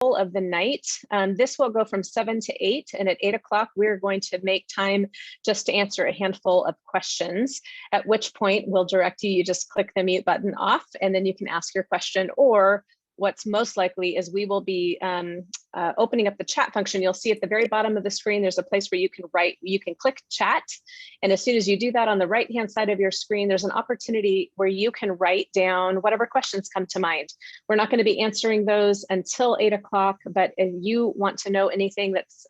of the night. This will go from 7 to 8, and at 8 o'clock, we're going to make time just to answer a handful of questions, at which point we'll direct you, you just click the mute button off, and then you can ask your question. Or what's most likely is we will be opening up the chat function. You'll see at the very bottom of the screen, there's a place where you can write, you can click chat. And as soon as you do that, on the right-hand side of your screen, there's an opportunity where you can write down whatever questions come to mind. We're not going to be answering those until 8 o'clock, but if you want to know anything that's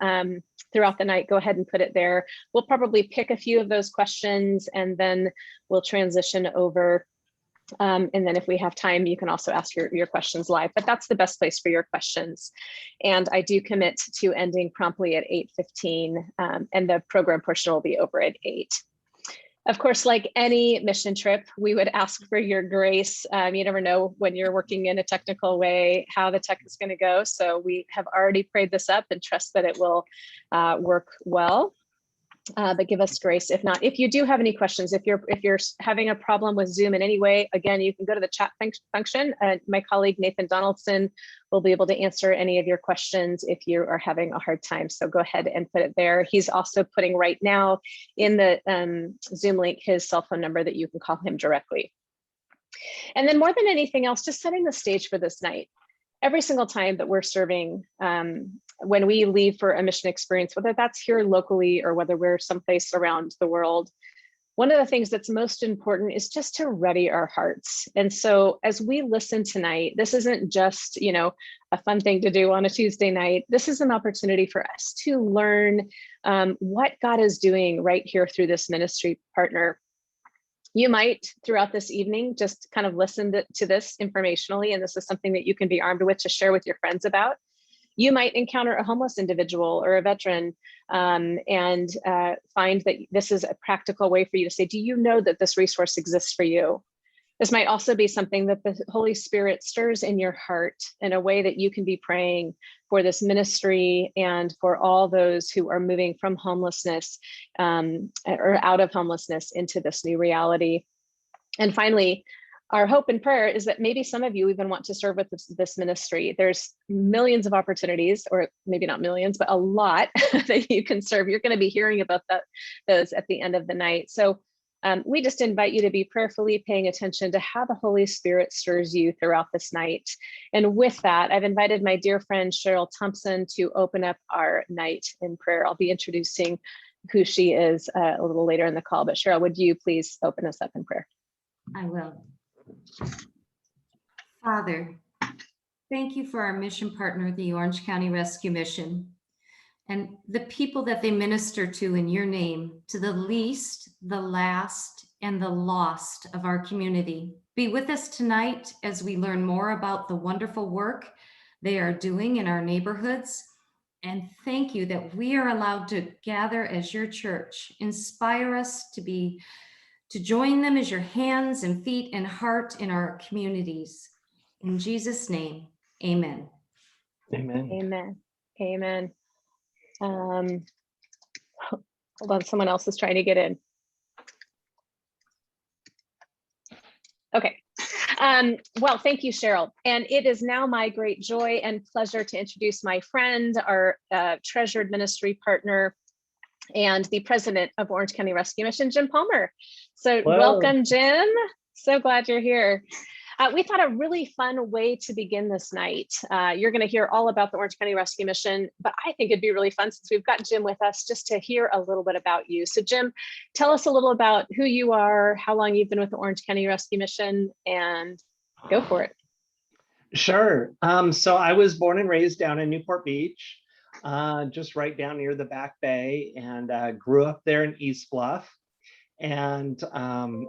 throughout the night, go ahead and put it there. We'll probably pick a few of those questions and then we'll transition over. And then if we have time, you can also ask your questions live, but that's the best place for your questions. And I do commit to ending promptly at 8:15, and the program portion will be over at 8. Of course, like any mission trip, we would ask for your grace. You never know when you're working in a technical way, how the tech is going to go. So we have already prayed this up and trust that it will work well. But give us grace. If not, if you do have any questions, if you're having a problem with Zoom in any way, again, you can go to the chat function. My colleague Nathan Donaldson will be able to answer any of your questions if you are having a hard time. So go ahead and put it there. He's also putting right now in the Zoom link his cell phone number that you can call him directly. And then more than anything else, just setting the stage for this night. Every single time that we're serving, when we leave for a mission experience, whether that's here locally or whether we're someplace around the world, one of the things that's most important is just to ready our hearts. And so as we listen tonight, this isn't just, a fun thing to do on a Tuesday night. This is an opportunity for us to learn what God is doing right here through this ministry partner. You might, throughout this evening, just kind of listen to this informationally, and this is something that you can be armed with to share with your friends about. You might encounter a homeless individual or a veteran and find that this is a practical way for you to say, do you know that this resource exists for you? This might also be something that the Holy Spirit stirs in your heart in a way that you can be praying for this ministry and for all those who are moving from homelessness or out of homelessness into this new reality. And finally, our hope and prayer is that maybe some of you even want to serve with this ministry. There's millions of opportunities, or maybe not millions, but a lot that you can serve. You're going to be hearing about those at the end of the night. So we just invite you to be prayerfully paying attention to how the Holy Spirit stirs you throughout this night. And with that, I've invited my dear friend Cheryl Thompson to open up our night in prayer. I'll be introducing who she is a little later in the call, but Cheryl, would you please open us up in prayer? I will. Father, thank you for our mission partner, the Orange County Rescue Mission, and the people that they minister to in your name, to the least, the last, and the lost of our community. Be with us tonight as we learn more about the wonderful work they are doing in our neighborhoods. And thank you that we are allowed to gather as your church. Inspire us to join them as your hands and feet and heart in our communities. In Jesus' name, amen. Amen. Amen. Amen. Hold on, someone else is trying to get in. Okay. Well, thank you, Cheryl. And it is now my great joy and pleasure to introduce my friend, our treasured ministry partner, and the president of Orange County Rescue Mission, Jim Palmer. So Hello. Welcome, Jim. So glad you're here. We thought a really fun way to begin this night. You're going to hear all about the Orange County Rescue Mission, but I think it'd be really fun since we've got Jim with us just to hear a little bit about you. So Jim, tell us a little about who you are, how long you've been with the Orange County Rescue Mission, and go for it. Sure. So I was born and raised down in Newport Beach, just right down near the Back Bay, and grew up there in East Bluff. And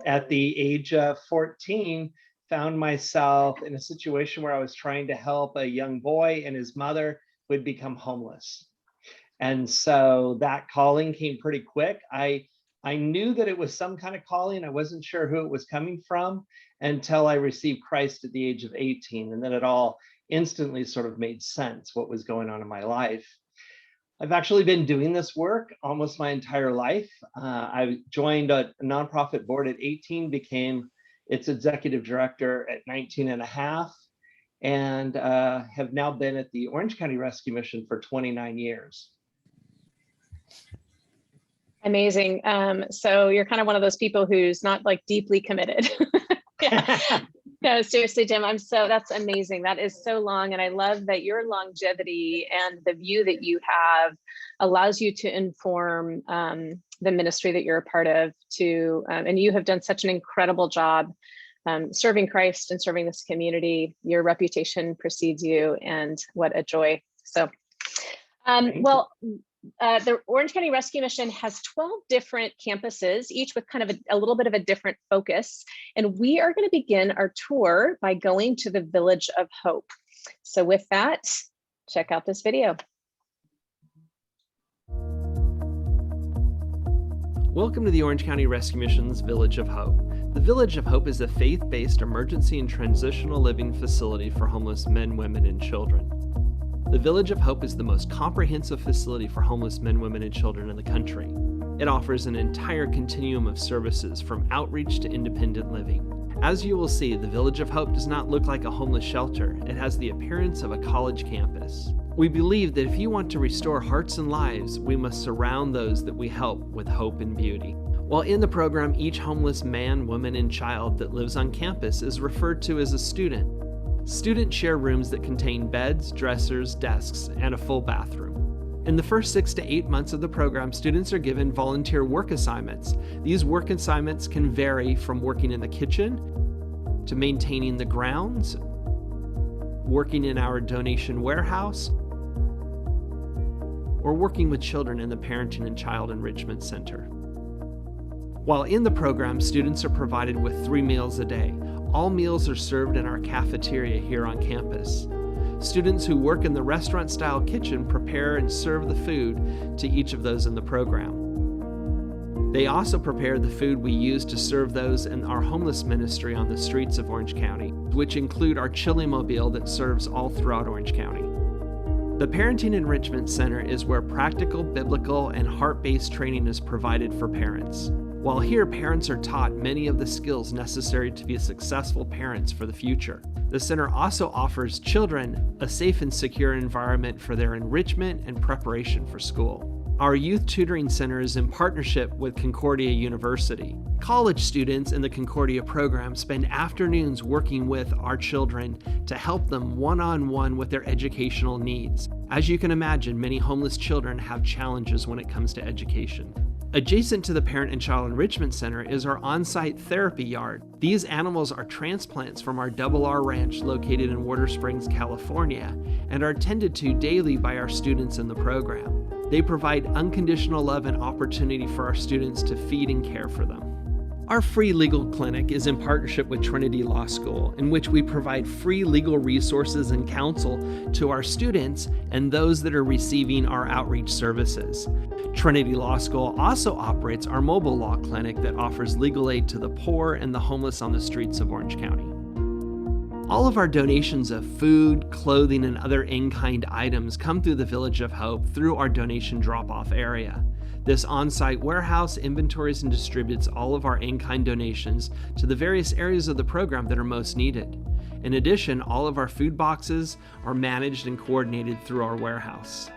at the age of 14, found myself in a situation where I was trying to help a young boy and his mother who had become homeless. And so that calling came pretty quick. I knew that it was some kind of calling. I wasn't sure who it was coming from until I received Christ at the age of 18. And then it all instantly sort of made sense what was going on in my life. I've actually been doing this work almost my entire life. I joined a nonprofit board at 18, became its executive director at 19 and a half. and have now been at the Orange County Rescue Mission for 29 years. Amazing. So you're kind of one of those people who's not like deeply committed. Yeah. No, seriously, Jim, that's amazing. That is so long. And I love that your longevity and the view that you have allows you to inform the ministry that you're a part of and you have done such an incredible job serving Christ and serving this community. Your reputation precedes you, and what a joy. So, the Orange County Rescue Mission has 12 different campuses, each with kind of a little bit of a different focus. And we are going to begin our tour by going to the Village of Hope. So with that, check out this video. Welcome to the Orange County Rescue Mission's Village of Hope. The Village of Hope is a faith-based emergency and transitional living facility for homeless men, women, and children. The Village of Hope is the most comprehensive facility for homeless men, women, and children in the country. It offers an entire continuum of services from outreach to independent living. As you will see, the Village of Hope does not look like a homeless shelter. It has the appearance of a college campus. We believe that if you want to restore hearts and lives, we must surround those that we help with hope and beauty. While in the program, each homeless man, woman, and child that lives on campus is referred to as a student. Students share rooms that contain beds, dressers, desks, and a full bathroom. In the first 6 to 8 months of the program, students are given volunteer work assignments. These work assignments can vary from working in the kitchen to maintaining the grounds, working in our donation warehouse, or working with children in the Parenting and Child Enrichment Center. While in the program, students are provided with 3 meals a day. All meals are served in our cafeteria here on campus. Students who work in the restaurant-style kitchen prepare and serve the food to each of those in the program. They also prepare the food we use to serve those in our homeless ministry on the streets of Orange County, which include our Chili Mobile that serves all throughout Orange County. The Parenting Enrichment Center is where practical, biblical, and heart-based training is provided for parents. While here, parents are taught many of the skills necessary to be successful parents for the future. The center also offers children a safe and secure environment for their enrichment and preparation for school. Our Youth Tutoring Center is in partnership with Concordia University. College students in the Concordia program spend afternoons working with our children to help them one-on-one with their educational needs. As you can imagine, many homeless children have challenges when it comes to education. Adjacent to the Parent and Child Enrichment Center is our on-site therapy yard. These animals are transplants from our Double R Ranch located in Water Springs, California, and are tended to daily by our students in the program. They provide unconditional love and opportunity for our students to feed and care for them. Our free legal clinic is in partnership with Trinity Law School, in which we provide free legal resources and counsel to our students and those that are receiving our outreach services. Trinity Law School also operates our mobile law clinic that offers legal aid to the poor and the homeless on the streets of Orange County. All of our donations of food, clothing, and other in-kind items come through the Village of Hope through our donation drop-off area. This on-site warehouse inventories and distributes all of our in-kind donations to the various areas of the program that are most needed. In addition, all of our food boxes are managed and coordinated through our warehouse.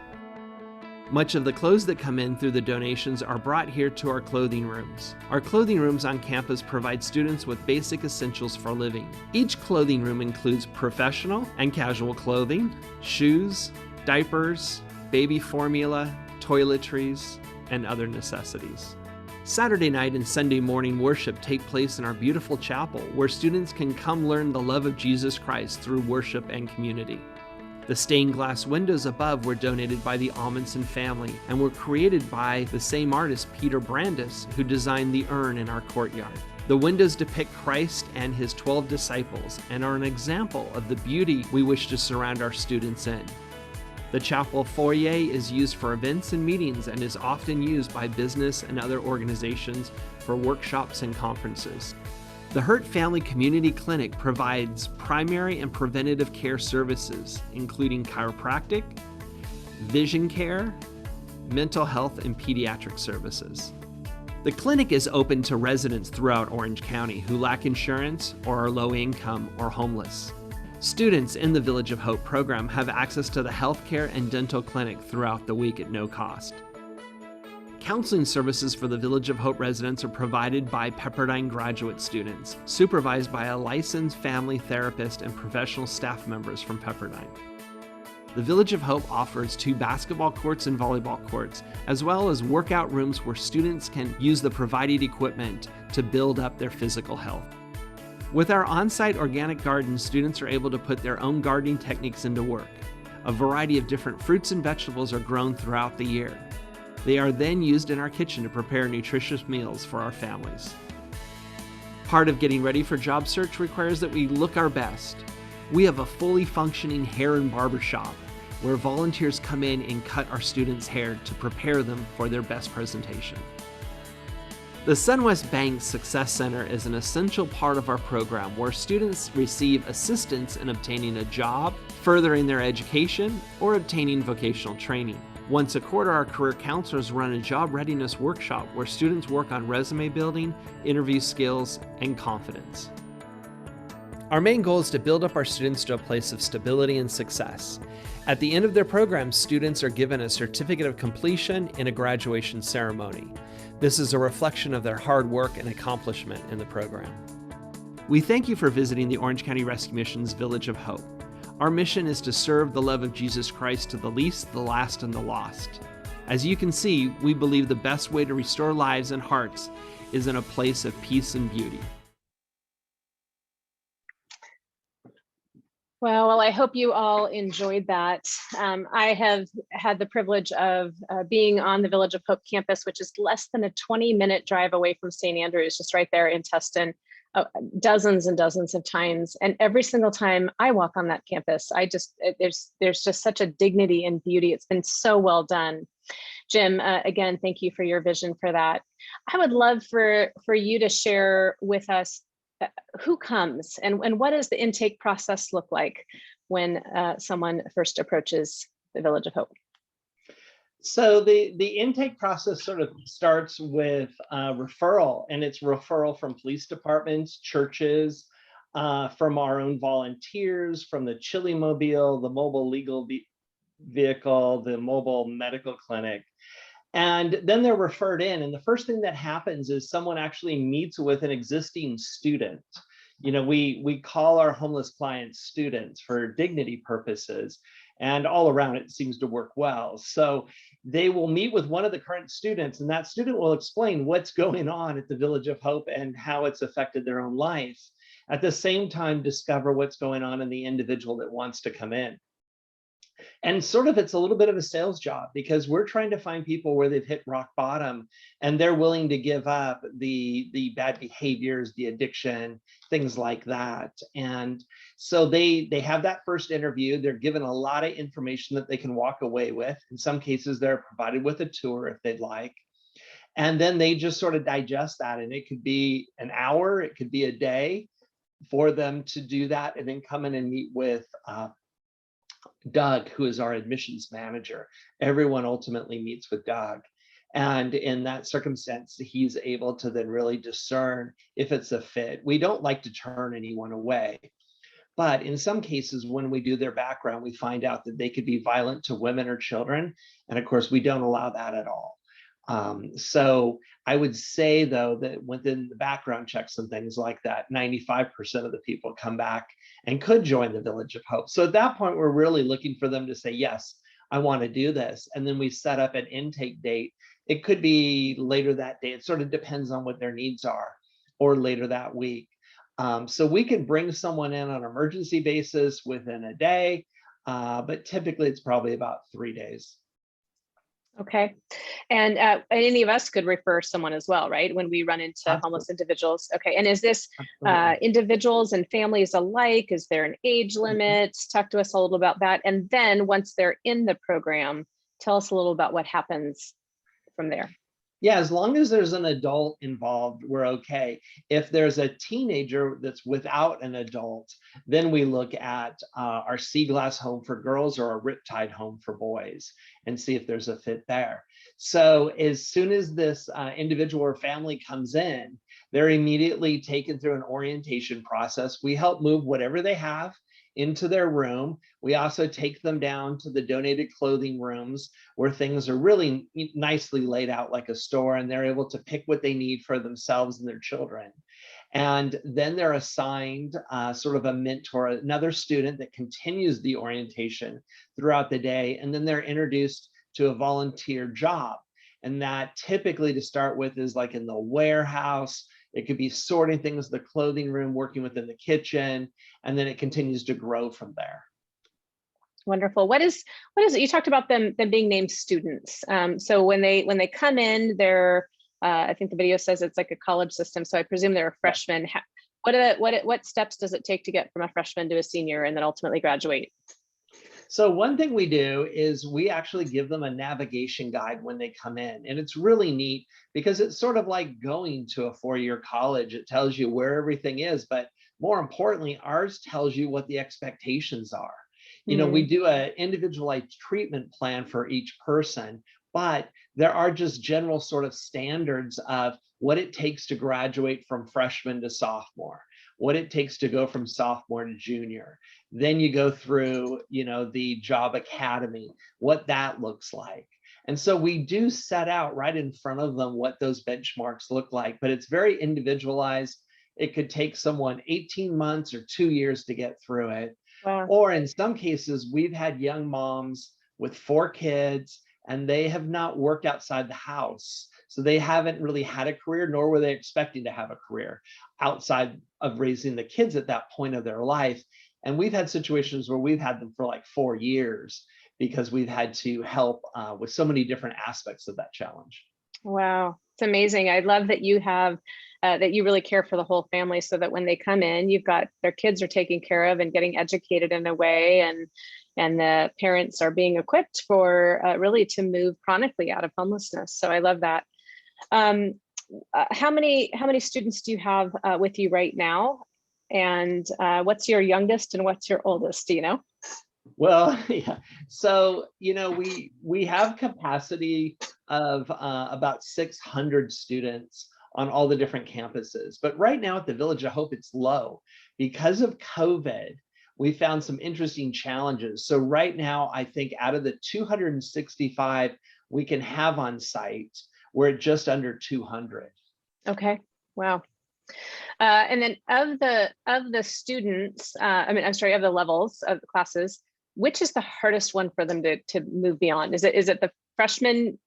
Much of the clothes that come in through the donations are brought here to our clothing rooms. Our clothing rooms on campus provide students with basic essentials for living. Each clothing room includes professional and casual clothing, shoes, diapers, baby formula, toiletries, and other necessities. Saturday night and Sunday morning worship take place in our beautiful chapel, where students can come learn the love of Jesus Christ through worship and community. The stained glass windows above were donated by the Amundsen family and were created by the same artist, Peter Brandis, who designed the urn in our courtyard. The windows depict Christ and his 12 disciples and are an example of the beauty we wish to surround our students in. The chapel foyer is used for events and meetings and is often used by business and other organizations for workshops and conferences. The Hurt Family Community Clinic provides primary and preventative care services, including chiropractic, vision care, mental health, and pediatric services. The clinic is open to residents throughout Orange County who lack insurance or are low income or homeless. Students in the Village of Hope program have access to the healthcare and dental clinic throughout the week at no cost. Counseling services for the Village of Hope residents are provided by Pepperdine graduate students, supervised by a licensed family therapist and professional staff members from Pepperdine. The Village of Hope offers 2 basketball courts and volleyball courts, as well as workout rooms where students can use the provided equipment to build up their physical health. With our on-site organic garden, students are able to put their own gardening techniques into work. A variety of different fruits and vegetables are grown throughout the year. They are then used in our kitchen to prepare nutritious meals for our families. Part of getting ready for job search requires that we look our best. We have a fully functioning hair and barber shop where volunteers come in and cut our students' hair to prepare them for their best presentation. The SunWest Bank Success Center is an essential part of our program where students receive assistance in obtaining a job, furthering their education, or obtaining vocational training. Once a quarter, our career counselors run a job readiness workshop where students work on resume building, interview skills, and confidence. Our main goal is to build up our students to a place of stability and success. At the end of their program, students are given a certificate of completion and a graduation ceremony. This is a reflection of their hard work and accomplishment in the program. We thank you for visiting the Orange County Rescue Mission's Village of Hope. Our mission is to serve the love of Jesus Christ to the least, the last, and the lost. As you can see, we believe the best way to restore lives and hearts is in a place of peace and beauty. Well, I hope you all enjoyed that. I have had the privilege of being on the Village of Hope campus, which is less than a 20-minute drive away from St. Andrews, just right there in Tustin, dozens and dozens of times. And every single time I walk on that campus, there's just such a dignity and beauty. It's been so well done. Jim, again, thank you for your vision for that. I would love for you to share with us who comes and what does the intake process look like when someone first approaches the Village of Hope? So the intake process sort of starts with referral, and it's referral from police departments, churches, from our own volunteers, from the Chili Mobile, the mobile legal vehicle, the mobile medical clinic. And then they're referred in. And the first thing that happens is someone actually meets with an existing student. You know, we call our homeless clients students for dignity purposes, and all around it seems to work well. So they will meet with one of the current students, and that student will explain what's going on at the Village of Hope and how it's affected their own life. At the same time, discover what's going on in the individual that wants to come in. And sort of it's a little bit of a sales job because we're trying to find people where they've hit rock bottom and they're willing to give up the bad behaviors, the addiction, things like that. And so they have that first interview. They're given a lot of information that they can walk away with. In some cases, they're provided with a tour if they'd like. And then they just sort of digest that. And it could be an hour, it could be a day for them to do that and then come in and meet with Doug, who is our admissions manager. Everyone ultimately meets with Doug. And in that circumstance, he's able to then really discern if it's a fit. We don't like to turn anyone away. But in some cases, when we do their background, we find out that they could be violent to women or children. And of course, we don't allow that at all. So I would say, though, that within the background checks and things like that, 95% of the people come back and could join the Village of Hope. So at that point, we're really looking for them to say, yes, I want to do this. And then we set up an intake date. It could be later that day. It sort of depends on what their needs are, or later that week. So we can bring someone in on an emergency basis within a day, but typically it's probably about 3 days. Okay. And any of us could refer someone as well, right? When we run into Absolutely. homeless individuals. Okay. And is this Absolutely. individuals and families alike? Is there an age limit? Talk to us a little about that. And then once they're in the program, tell us a little about what happens from there. Yeah, as long as there's an adult involved, we're okay. If there's a teenager that's without an adult, then we look at our Sea Glass home for girls or a Riptide home for boys and see if there's a fit there. So as soon as this individual or family comes in, they're immediately taken through an orientation process. We help move whatever they have into their room. We also take them down to the donated clothing rooms where things are really nicely laid out like a store, and they're able to pick what they need for themselves and their children. And then they're assigned sort of a mentor, another student that continues the orientation throughout the day. And then they're introduced to a volunteer job. And that typically to start with is like in the warehouse. It could be sorting things, the clothing room, working within the kitchen, and then it continues to grow from there. Wonderful. What is it? You talked about them being named students. So when they come in, they're I think the video says it's like a college system. So I presume they're a freshman. What steps does it take to get from a freshman to a senior and then ultimately graduate? So one thing we do is we actually give them a navigation guide when they come in. And it's really neat because it's sort of like going to a four-year college. It tells you where everything is, but more importantly, ours tells you what the expectations are. You know, we do an individualized treatment plan for each person, but there are just general sort of standards of what it takes to graduate from freshman to sophomore, what it takes to go from sophomore to junior. Then you go through, you know, the job academy, what that looks like. And so we do set out right in front of them what those benchmarks look like, but it's very individualized. It could take someone 18 months or 2 years to get through it. Wow. Or in some cases, we've had young moms with 4 kids and they have not worked outside the house. So they haven't really had a career, nor were they expecting to have a career outside of raising the kids at that point of their life. And we've had situations where we've had them for like 4 years because we've had to help with so many different aspects of that challenge. Wow, it's amazing. I love that you have that you really care for the whole family so that when they come in, you've got their kids are taken care of and getting educated in a way, and the parents are being equipped for really to move chronically out of homelessness. So I love that. How many students do you have with you right now? And what's your youngest and what's your oldest, do you know? Well, yeah. So, you know, we have capacity of about 600 students on all the different campuses. But right now at the Village of Hope, it's low. Because of COVID, we found some interesting challenges. So right now, I think out of the 265 we can have on site, we're at just under 200. Okay, wow. And then of the students, of the levels of the classes, which is the hardest one for them to move beyond? Is it the freshmen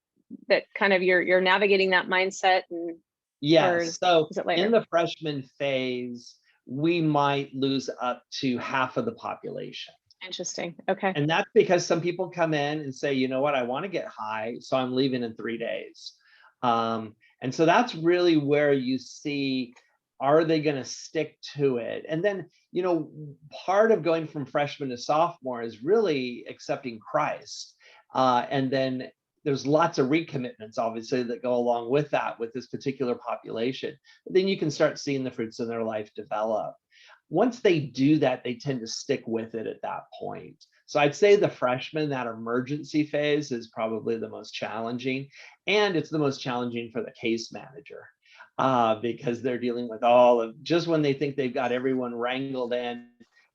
that kind of you're navigating that mindset? And yes, so is it later? in the freshman phase, we might lose up to half of the population. Interesting. Okay. And that's because some people come in and say, you know what, I want to get high, so I'm leaving in 3 days. And so that's really where you see, are they going to stick to it? And then, you know, part of going from freshman to sophomore is really accepting Christ. And then there's lots of recommitments, obviously, that go along with that, with this particular population. But then you can start seeing the fruits of their life develop. Once they do that, they tend to stick with it at that point. So I'd say the freshman, that emergency phase, is probably the most challenging. And it's the most challenging for the case manager because they're dealing with all of, just when they think they've got everyone wrangled in,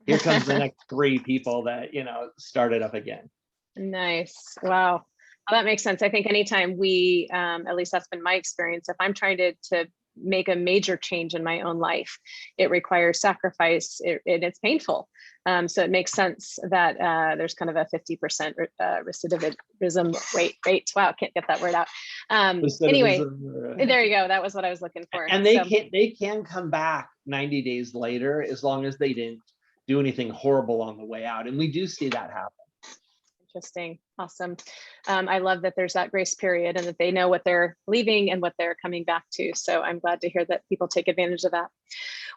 here comes the next 3 people that, you know, start it up again. Nice. Wow. Well, that makes sense. I think anytime we, at least that's been my experience, if I'm trying to make a major change in my own life, it requires sacrifice, it's painful. So it makes sense that there's kind of a 50% recidivism rate. Wow, can't get that word out. Anyway, there you go. That was what I was looking for. And they can come back 90 days later as long as they didn't do anything horrible on the way out. And we do see that happen. Interesting. Awesome. I love that there's that grace period and that they know what they're leaving and what they're coming back to. So I'm glad to hear that people take advantage of that.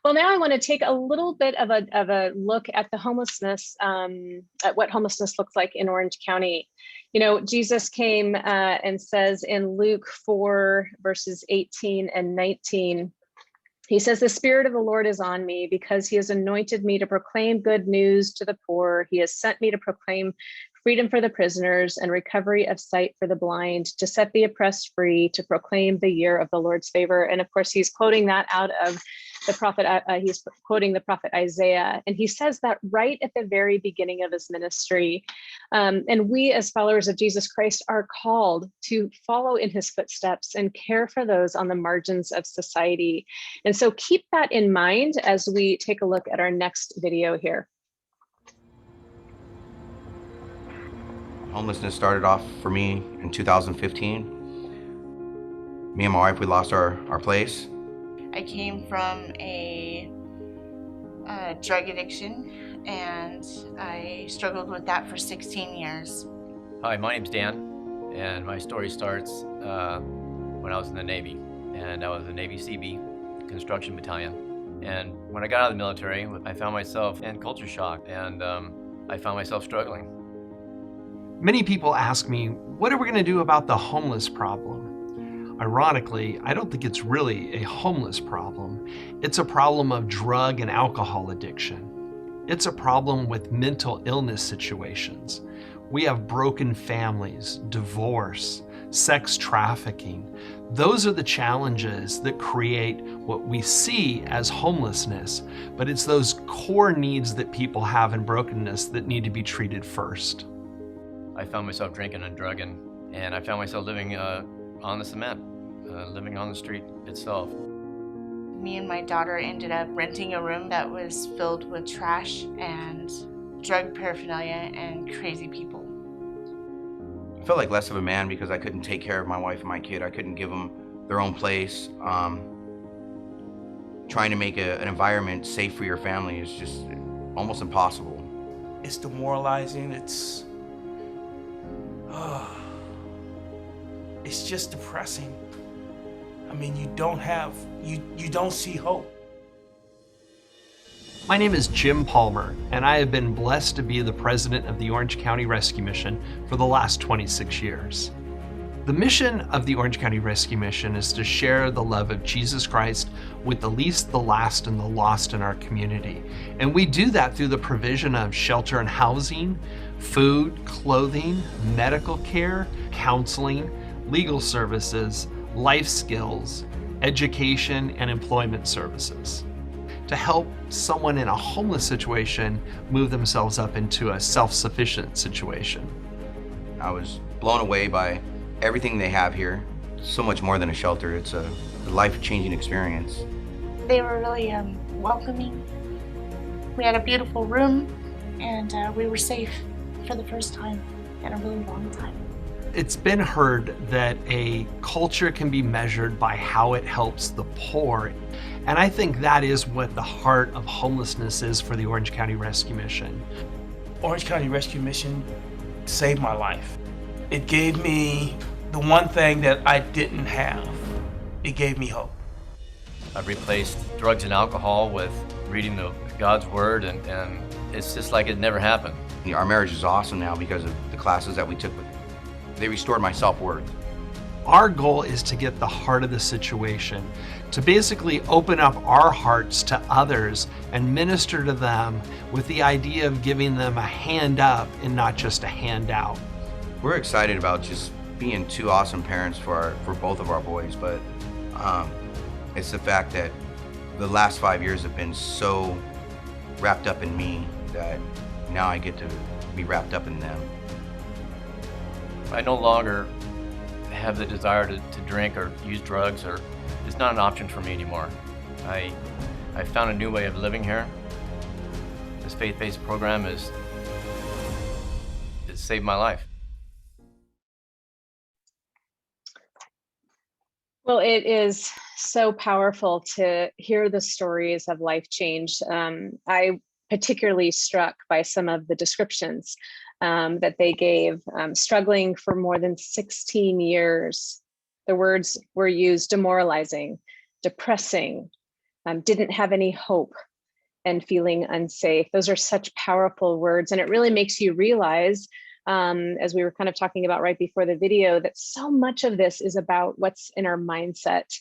Well, now I want to take a little bit of a look at the homelessness, at what homelessness looks like in Orange County. You know, Jesus came and says in Luke 4, verses 18 and 19, he says, "The Spirit of the Lord is on me because he has anointed me to proclaim good news to the poor. He has sent me to proclaim freedom for the prisoners and recovery of sight for the blind, to set the oppressed free, to proclaim the year of the Lord's favor." And of course, he's quoting that out of the prophet, he's quoting the prophet Isaiah, and he says that right at the very beginning of his ministry. And we as followers of Jesus Christ are called to follow in his footsteps and care for those on the margins of society. And so keep that in mind as we take a look at our next video here. Homelessness started off for me in 2015. Me and my wife, we lost our place. I came from a drug addiction, and I struggled with that for 16 years. Hi, my name's Dan, and my story starts when I was in the Navy, and I was a Navy CB, construction battalion. And when I got out of the military, I found myself in culture shock, and I found myself struggling. Many people ask me, what are we going to do about the homeless problem? Ironically, I don't think it's really a homeless problem. It's a problem of drug and alcohol addiction. It's a problem with mental illness situations. We have broken families, divorce, sex trafficking. Those are the challenges that create what we see as homelessness, but it's those core needs that people have in brokenness that need to be treated first. I found myself drinking and drugging, and I found myself living on the cement, living on the street itself. Me and my daughter ended up renting a room that was filled with trash and drug paraphernalia and crazy people. I felt like less of a man because I couldn't take care of my wife and my kid. I couldn't give them their own place. Trying to make an environment safe for your family is just almost impossible. It's demoralizing. It's just depressing. I mean, you don't see hope. My name is Jim Palmer, and I have been blessed to be the president of the Orange County Rescue Mission for the last 26 years. The mission of the Orange County Rescue Mission is to share the love of Jesus Christ with the least, the last, and the lost in our community. And we do that through the provision of shelter and housing, food, clothing, medical care, counseling, legal services, life skills, education, and employment services to help someone in a homeless situation move themselves up into a self-sufficient situation. I was blown away by everything they have here. So much more than a shelter. It's a life-changing experience. They were really welcoming. We had a beautiful room, and we were safe for the first time in a really long time. It's been heard that a culture can be measured by how it helps the poor. And I think that is what the heart of homelessness is for the Orange County Rescue Mission. Orange County Rescue Mission saved my life. It gave me the one thing that I didn't have. It gave me hope. I've replaced drugs and alcohol with reading God's Word, and it's just like it never happened. Our marriage is awesome now because of the classes that we took. They restored my self-worth. Our goal is to get the heart of the situation, to basically open up our hearts to others and minister to them with the idea of giving them a hand up and not just a handout. We're excited about just being two awesome parents for both of our boys, but it's the fact that the last 5 years have been so wrapped up in me that now I get to be wrapped up in them. I no longer have the desire to drink or use drugs, or it's not an option for me anymore. I found a new way of living here. This faith-based program it saved my life. Well, it is so powerful to hear the stories of life change. I particularly struck by some of the descriptions that they gave, struggling for more than 16 years. The words were used: demoralizing, depressing, didn't have any hope, and feeling unsafe. Those are such powerful words. And it really makes you realize, as we were kind of talking about right before the video, that so much of this is about what's in our mindset.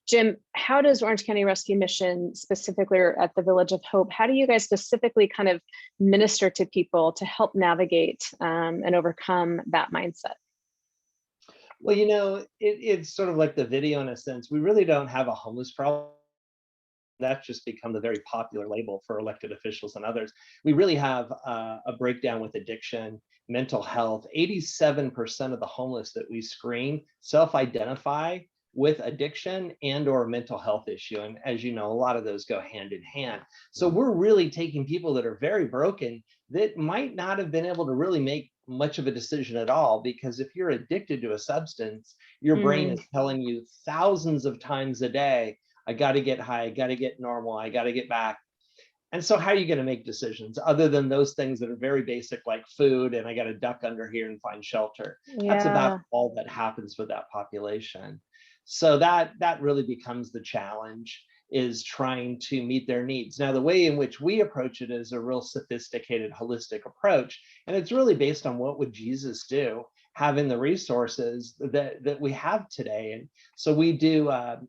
Jim, how does Orange County Rescue Mission, specifically at the Village of Hope, how do you guys specifically kind of minister to people to help navigate and overcome that mindset? Well, you know, it's sort of like the video in a sense. We really don't have a homeless problem. that's just become the very popular label for elected officials and others. We really have a breakdown with addiction, mental health. 87% of the homeless that we screen self-identify with addiction and or mental health issue. And as you know, a lot of those go hand in hand. So we're really taking people that are very broken that might not have been able to really make much of a decision at all, because if you're addicted to a substance, your brain is telling you thousands of times a day, I got to get high, I got to get normal, I got to get back. And so how are you going to make decisions other than those things that are very basic, like food, and I got to duck under here and find shelter? That's about all that happens with that population. So that really becomes the challenge, is trying to meet their needs. Now, the way in which we approach it is a real sophisticated, holistic approach. And it's really based on what would Jesus do, having the resources that we have today. And so we do a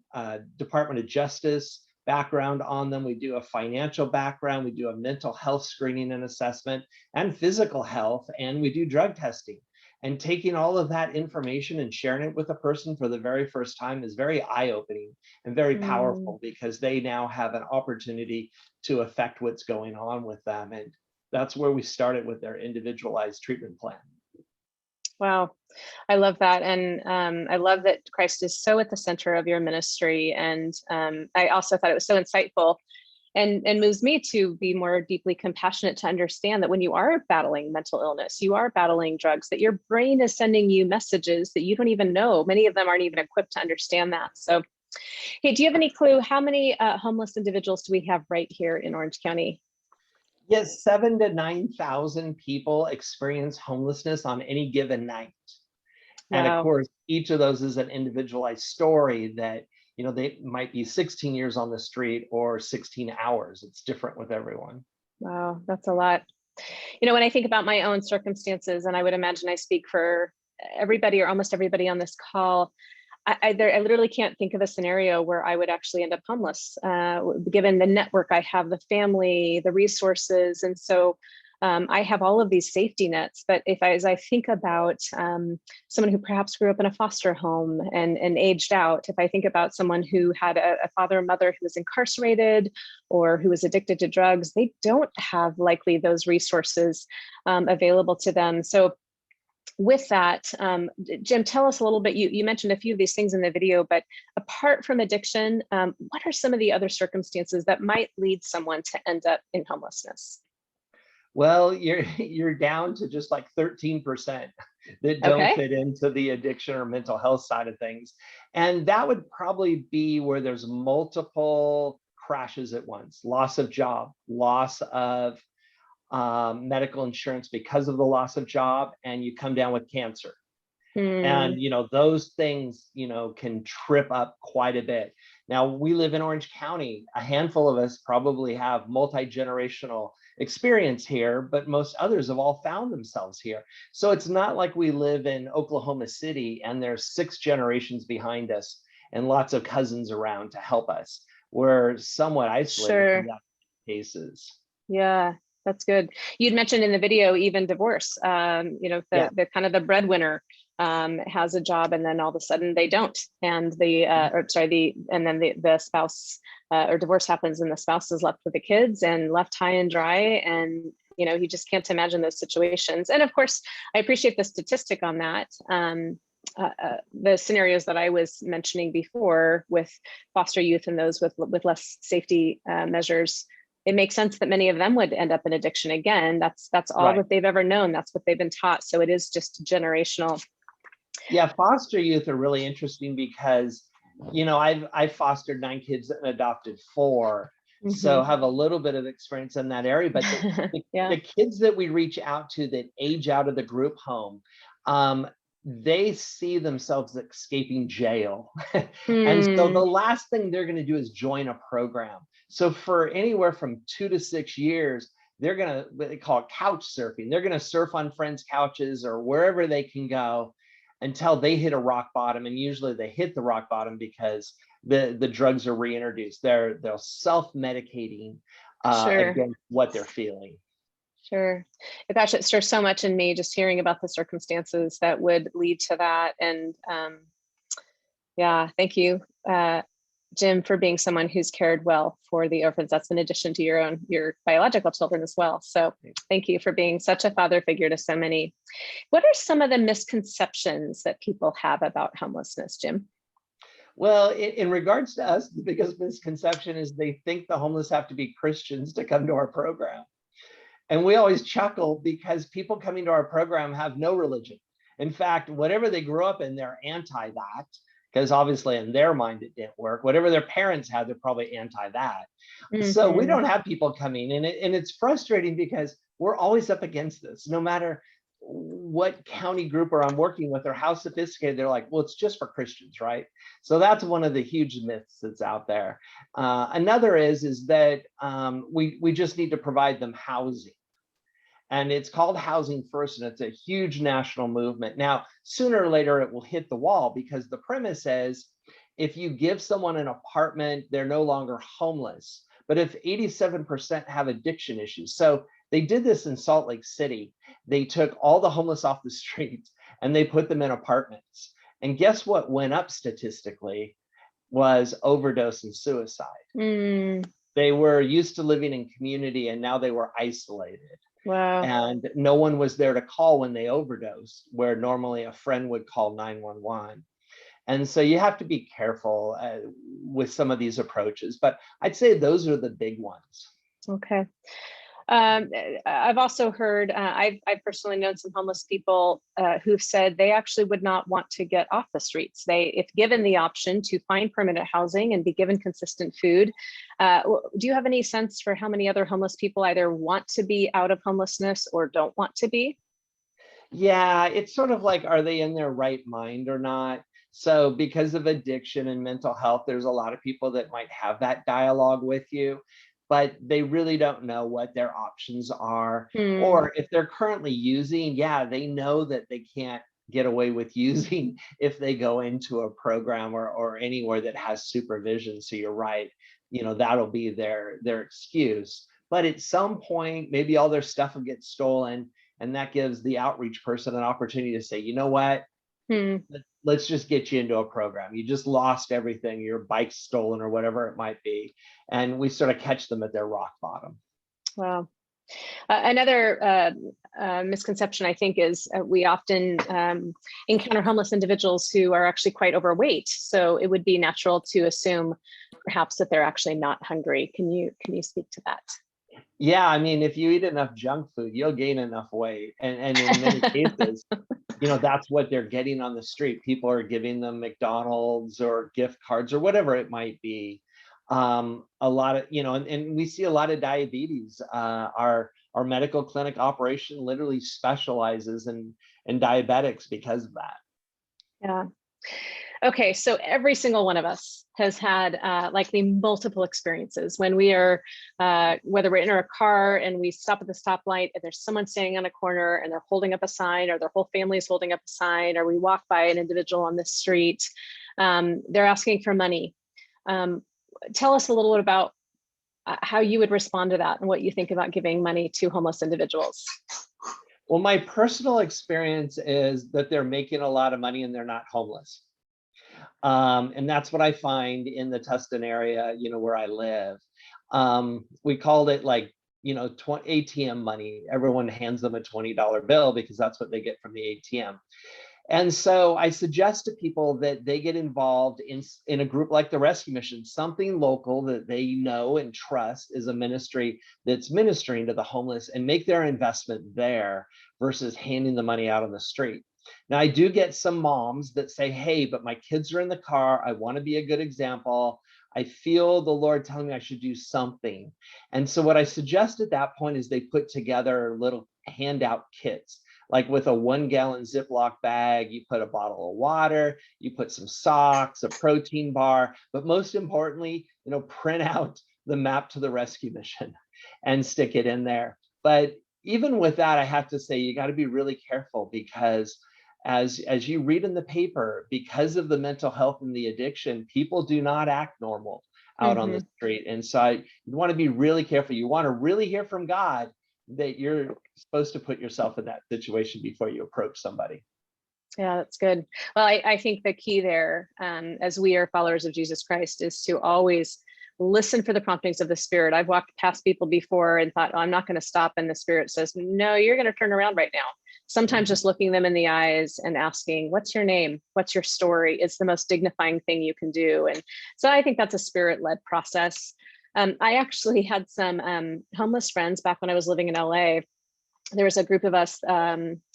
Department of Justice background on them. We do a financial background. We do a mental health screening and assessment, and physical health, and we do drug testing. And taking all of that information and sharing it with a person for the very first time is very eye-opening and very powerful, because they now have an opportunity to affect what's going on with them. And that's where we started with their individualized treatment plan. Wow, I love that. And I love that Christ is so at the center of your ministry. And I also thought it was so insightful and moves me to be more deeply compassionate, to understand that when you are battling mental illness, you are battling drugs, that your brain is sending you messages that you don't even know. Many of them aren't even equipped to understand that. So, hey, do you have any clue how many homeless individuals do we have right here in Orange County? Yes, 7,000 to 9,000 people experience homelessness on any given night. And of course, each of those is an individualized story that, you know, they might be 16 years on the street or 16 hours. It's different with everyone. Wow, that's a lot. You know, when I think about my own circumstances, and I would imagine I speak for everybody or almost everybody on this call, I literally can't think of a scenario where I would actually end up homeless, given the network I have, the family, the resources. And so I have all of these safety nets. But as I think about someone who perhaps grew up in a foster home and aged out, if I think about someone who had a father or mother who was incarcerated or who was addicted to drugs, they don't have likely those resources available to them. So with that, Jim, tell us a little bit, you mentioned a few of these things in the video, but apart from addiction, what are some of the other circumstances that might lead someone to end up in homelessness? Well, you're down to just like 13% that don't fit into the addiction or mental health side of things. And that would probably be where there's multiple crashes at once: loss of job, loss of medical insurance because of the loss of job, and you come down with cancer. And, you know, those things, you know, can trip up quite a bit. Now, we live in Orange County. A handful of us probably have multi-generational experience here, but most others have all found themselves here. So it's not like we live in Oklahoma City and there's 6 generations behind us and lots of cousins around to help us. We're somewhat isolated from that cases. Yeah. That's good. You'd mentioned in the video, even divorce, you know, the kind of the breadwinner has a job and then all of a sudden they don't. And the spouse or divorce happens and the spouse is left with the kids and left high and dry. And, you know, you just can't imagine those situations. And of course, I appreciate the statistic on that. The scenarios that I was mentioning before with foster youth and those with less safety measures, it makes sense that many of them would end up in addiction again. That's all that they've ever known. That's what they've been taught. So it is just generational. Yeah, foster youth are really interesting because, you know, I've fostered 9 kids and adopted 4. So have a little bit of experience in that area. But the kids that we reach out to that age out of the group home, they see themselves escaping jail. And so the last thing they're going to do is join a program. So for anywhere from 2 to 6 years, they're going to, what they call it, couch surfing. They're going to surf on friends' couches or wherever they can go until they hit a rock bottom. And usually they hit the rock bottom because the drugs are reintroduced. They're self-medicating against what they're feeling. Sure. Gosh, it stirs so much in me just hearing about the circumstances that would lead to that. And yeah, thank you. Jim, for being someone who's cared well for the orphans. That's in addition to your biological children as well. So thank you for being such a father figure to so many. What are some of the misconceptions that people have about homelessness, Jim? Well, in regards to us, the biggest misconception is they think the homeless have to be Christians to come to our program. And we always chuckle because people coming to our program have no religion. In fact, whatever they grew up in, they're anti that, because obviously in their mind it didn't work. Whatever their parents had, they're probably anti that. So we don't have people coming in, and it's frustrating because we're always up against this. No matter what county group or I'm working with or how sophisticated, they're like, well, it's just for Christians, right? So that's one of the huge myths that's out there. Another is that we just need to provide them housing. And it's called Housing First, and it's a huge national movement. Now, sooner or later, it will hit the wall because the premise is if you give someone an apartment, they're no longer homeless. But if 87% have addiction issues, so they did this in Salt Lake City. They took all the homeless off the streets and they put them in apartments. And guess what went up statistically was overdose and suicide. They were used to living in community and now they were isolated. Wow. And no one was there to call when they overdosed, where normally a friend would call 911. And so you have to be careful with some of these approaches, but I'd say those are the big ones. Okay. I've also heard, I've personally known some homeless people who've said they actually would not want to get off the streets. If given the option to find permanent housing and be given consistent food, do you have any sense for how many other homeless people either want to be out of homelessness or don't want to be? Yeah, it's sort of like, are they in their right mind or not? So because of addiction and mental health, there's a lot of people that might have that dialogue with you, but they really don't know what their options are. Or if they're currently using, yeah, they know that they can't get away with using if they go into a program or anywhere that has supervision. So you're right, that'll be their excuse. But at some point, maybe all their stuff will get stolen, and that gives the outreach person an opportunity to say, you know what? Let's just get you into a program. You just lost everything, your bike's stolen or whatever it might be. And we sort of catch them at their rock bottom. Wow. Another misconception, I think, is we often encounter homeless individuals who are actually quite overweight. So it would be natural to assume perhaps that they're actually not hungry. Can you speak to that? Yeah, I mean, if you eat enough junk food, you'll gain enough weight. And in many cases, that's what they're getting on the street. People are giving them McDonald's or gift cards or whatever it might be. A lot of, and we see a lot of diabetes. Our medical clinic operation literally specializes in diabetics because of that. Yeah. Okay, so every single one of us has had likely multiple experiences when we are, whether we're in our car and we stop at the stoplight and there's someone standing on a corner and they're holding up a sign, or their whole family is holding up a sign, or we walk by an individual on the street, they're asking for money. Tell us a little bit about how you would respond to that and what you think about giving money to homeless individuals. Well, my personal experience is that they're making a lot of money and they're not homeless. And that's what I find in the Tustin area, where I live. We called it like, ATM money. Everyone hands them a $20 bill because that's what they get from the ATM. And so I suggest to people that they get involved in a group like the Rescue Mission, something local that they know and trust is a ministry that's ministering to the homeless, and make their investment there versus handing the money out on the street. Now, I do get some moms that say, hey, but my kids are in the car. I want to be a good example. I feel the Lord telling me I should do something. And so what I suggest at that point is they put together little handout kits. Like with a 1-gallon Ziploc bag, you put a bottle of water, you put some socks, a protein bar, but most importantly, print out the map to the rescue mission and stick it in there. But even with that, I have to say, you got to be really careful, because as you read in the paper, because of the mental health and the addiction, people do not act normal out on the street. And so you want to be really careful. You want to really hear from God that you're supposed to put yourself in that situation before you approach somebody. Yeah, that's good. Well, I think the key there, as we are followers of Jesus Christ, is to always listen for the promptings of the Spirit. I've walked past people before and thought, oh, I'm not going to stop. And the Spirit says, no, you're going to turn around right now. Sometimes just looking them in the eyes and asking, what's your name? What's your story? Is the most dignifying thing you can do. And so I think that's a Spirit-led process. I actually had some homeless friends back when I was living in LA. There was a group of us,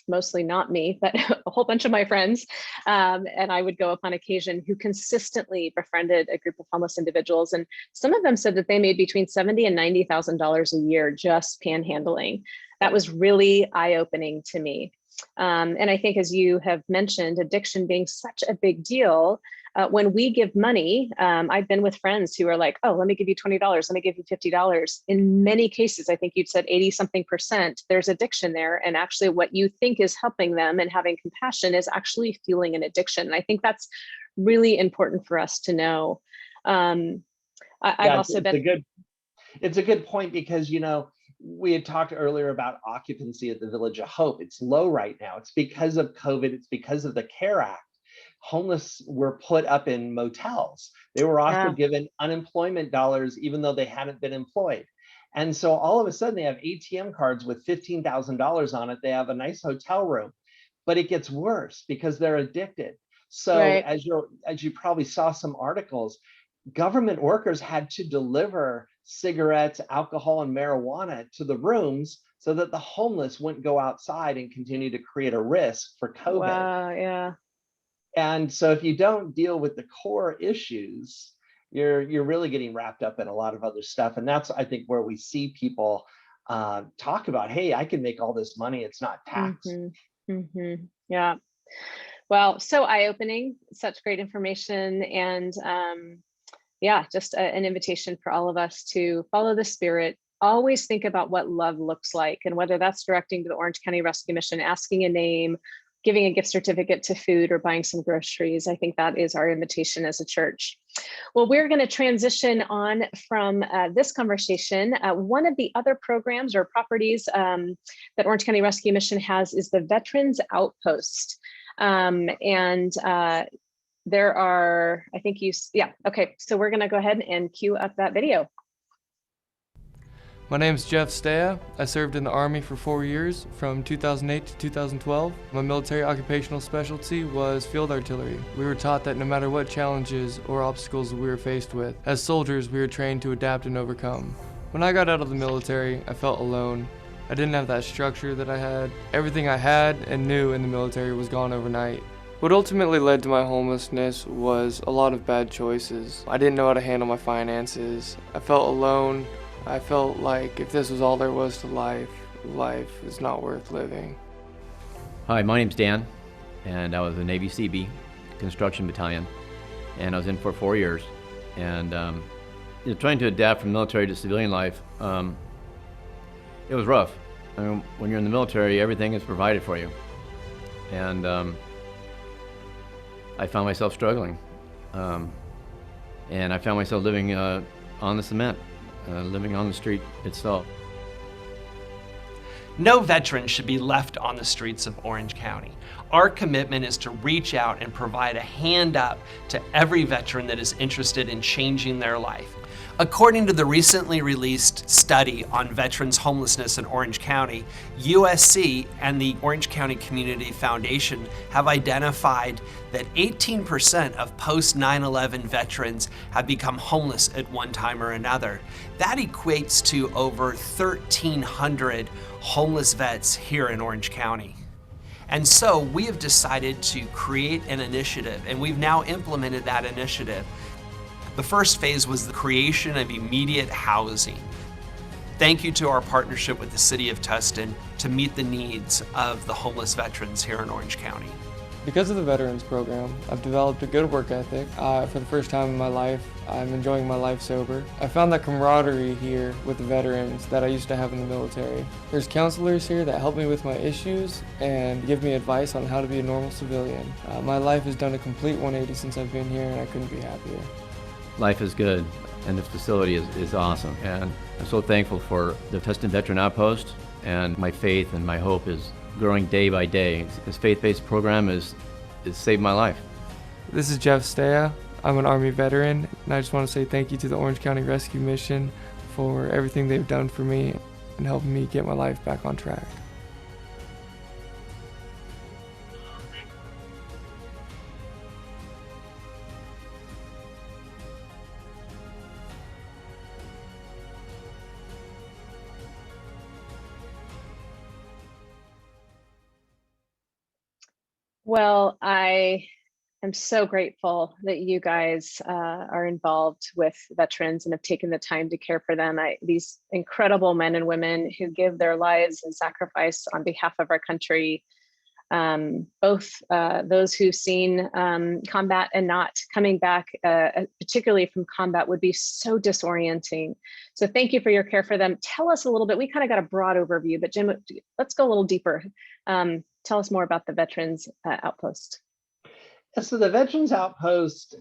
mostly not me, but a whole bunch of my friends. And I would go up on occasion who consistently befriended a group of homeless individuals. And some of them said that they made between $70,000 and $90,000 a year just panhandling. That was really eye-opening to me. And I think, as you have mentioned, addiction being such a big deal, when we give money, I've been with friends who are like, oh, let me give you $20, let me give you $50. In many cases, I think you'd said 80-something%, there's addiction there. And actually what you think is helping them and having compassion is actually fueling an addiction. And I think that's really important for us to know. I've also been... It's a good point, because, you know, we had talked earlier about occupancy at the Village of Hope. It's low right now. It's because of COVID. It's because of the CARE Act. Homeless were put up in motels. They were also given unemployment dollars, even though they hadn't been employed. And so all of a sudden they have ATM cards with $15,000 on it. They have a nice hotel room, but it gets worse because they're addicted. So as you probably saw some articles, government workers had to deliver cigarettes, alcohol, and marijuana to the rooms so that the homeless wouldn't go outside and continue to create a risk for COVID. Wow, yeah. And so if you don't deal with the core issues, you're really getting wrapped up in a lot of other stuff. And that's, I think, where we see people talk about, hey, I can make all this money, it's not taxed. Yeah. Well, so eye-opening, such great information. And yeah, just an invitation for all of us to follow the Spirit. Always think about what love looks like, and whether that's directing to the Orange County Rescue Mission, asking a name, giving a gift certificate to food, or buying some groceries. I think that is our invitation as a church. Well, we're going to transition on from this conversation. One of the other programs or properties that Orange County Rescue Mission has is the Veterans Outpost. There are, I think okay. So we're going to go ahead and cue up that video. My name is Jeff Stea. I served in the Army for 4 years, from 2008 to 2012. My military occupational specialty was field artillery. We were taught that no matter what challenges or obstacles we were faced with, as soldiers we were trained to adapt and overcome. When I got out of the military, I felt alone. I didn't have that structure that I had. Everything I had and knew in the military was gone overnight. What ultimately led to my homelessness was a lot of bad choices. I didn't know how to handle my finances. I felt alone. I felt like if this was all there was to life, life is not worth living. Hi, my name's Dan, and I was a Navy Seabee construction battalion, and I was in for 4 years. And trying to adapt from military to civilian life, it was rough. I mean, when you're in the military, everything is provided for you. And I found myself struggling. And I found myself living on the cement, living on the street itself. No veteran should be left on the streets of Orange County. Our commitment is to reach out and provide a hand up to every veteran that is interested in changing their life. According to the recently released study on veterans homelessness in Orange County, USC and the Orange County Community Foundation have identified that 18% of post 9/11 veterans have become homeless at one time or another. That equates to over 1,300 homeless vets here in Orange County. And so we have decided to create an initiative, and we've now implemented that initiative. The first phase was the creation of immediate housing. Thank you to our partnership with the City of Tustin to meet the needs of the homeless veterans here in Orange County. Because of the Veterans Program, I've developed a good work ethic. For the first time in my life, I'm enjoying my life sober. I found that camaraderie here with the veterans that I used to have in the military. There's counselors here that help me with my issues and give me advice on how to be a normal civilian. My life has done a complete 180 since I've been here, and I couldn't be happier. Life is good, and this facility is awesome. And I'm so thankful for the Tustin Veteran Outpost, and my faith and my hope is growing day by day. This faith-based program is it saved my life. This is Jeff Stea. I'm an Army veteran, and I just want to say thank you to the Orange County Rescue Mission for everything they've done for me and helping me get my life back on track. Well, I am so grateful that you guys are involved with veterans and have taken the time to care for them. These incredible men and women who give their lives and sacrifice on behalf of our country, both those who've seen combat and not coming back, particularly from combat, would be so disorienting. So thank you for your care for them. Tell us a little bit, we kind of got a broad overview, but Jim, let's go a little deeper. Tell us more about the Veterans Outpost. So the Veterans Outpost,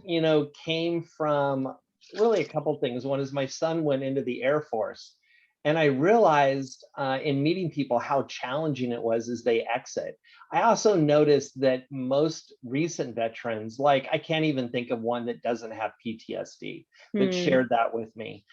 came from really a couple things. One is my son went into the Air Force, and I realized in meeting people how challenging it was as they exit. I also noticed that most recent veterans, like I can't even think of one that doesn't have PTSD, that shared that with me.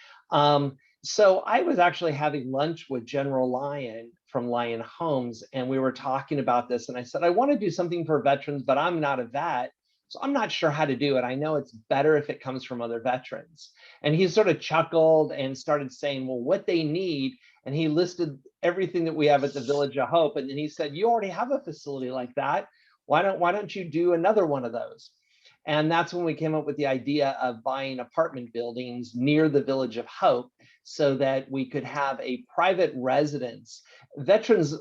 So I was actually having lunch with General Lyon from Lyon Homes, and we were talking about this. And I said, I want to do something for veterans, but I'm not a vet, so I'm not sure how to do it. I know it's better if it comes from other veterans. And he sort of chuckled and started saying, well, what they need. And he listed everything that we have at the Village of Hope. And then he said, you already have a facility like that. Why don't you do another one of those? And that's when we came up with the idea of buying apartment buildings near the Village of Hope so that we could have a private residence. Veterans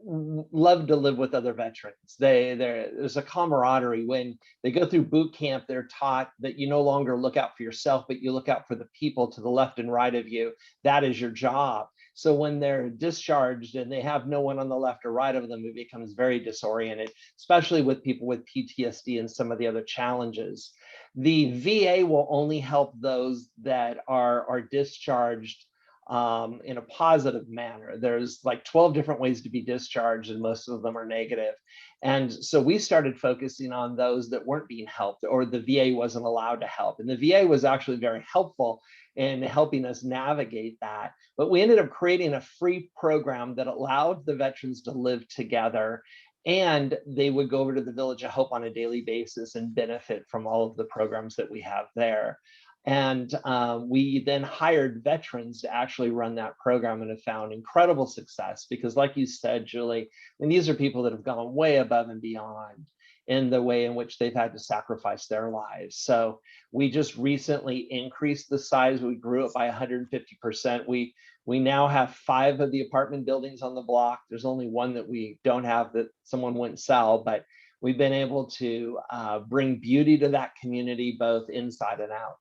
love to live with other veterans. There's a camaraderie. When they go through boot camp, they're taught that you no longer look out for yourself, but you look out for the people to the left and right of you. That is your job. So when they're discharged and they have no one on the left or right of them, it becomes very disoriented, especially with people with PTSD and some of the other challenges. The VA will only help those that are discharged in a positive manner. There's like 12 different ways to be discharged, and most of them are negative. And so we started focusing on those that weren't being helped, or the VA wasn't allowed to help. And the VA was actually very helpful in helping us navigate that. But we ended up creating a free program that allowed the veterans to live together, and they would go over to the Village of Hope on a daily basis and benefit from all of the programs that we have there. And we then hired veterans to actually run that program, and have found incredible success because, like you said, Julie, these are people that have gone way above and beyond in the way in which they've had to sacrifice their lives. So we just recently increased the size. We grew it by 150%. We now have 5 of the apartment buildings on the block. There's only one that we don't have that someone wouldn't sell, but we've been able to bring beauty to that community, both inside and out.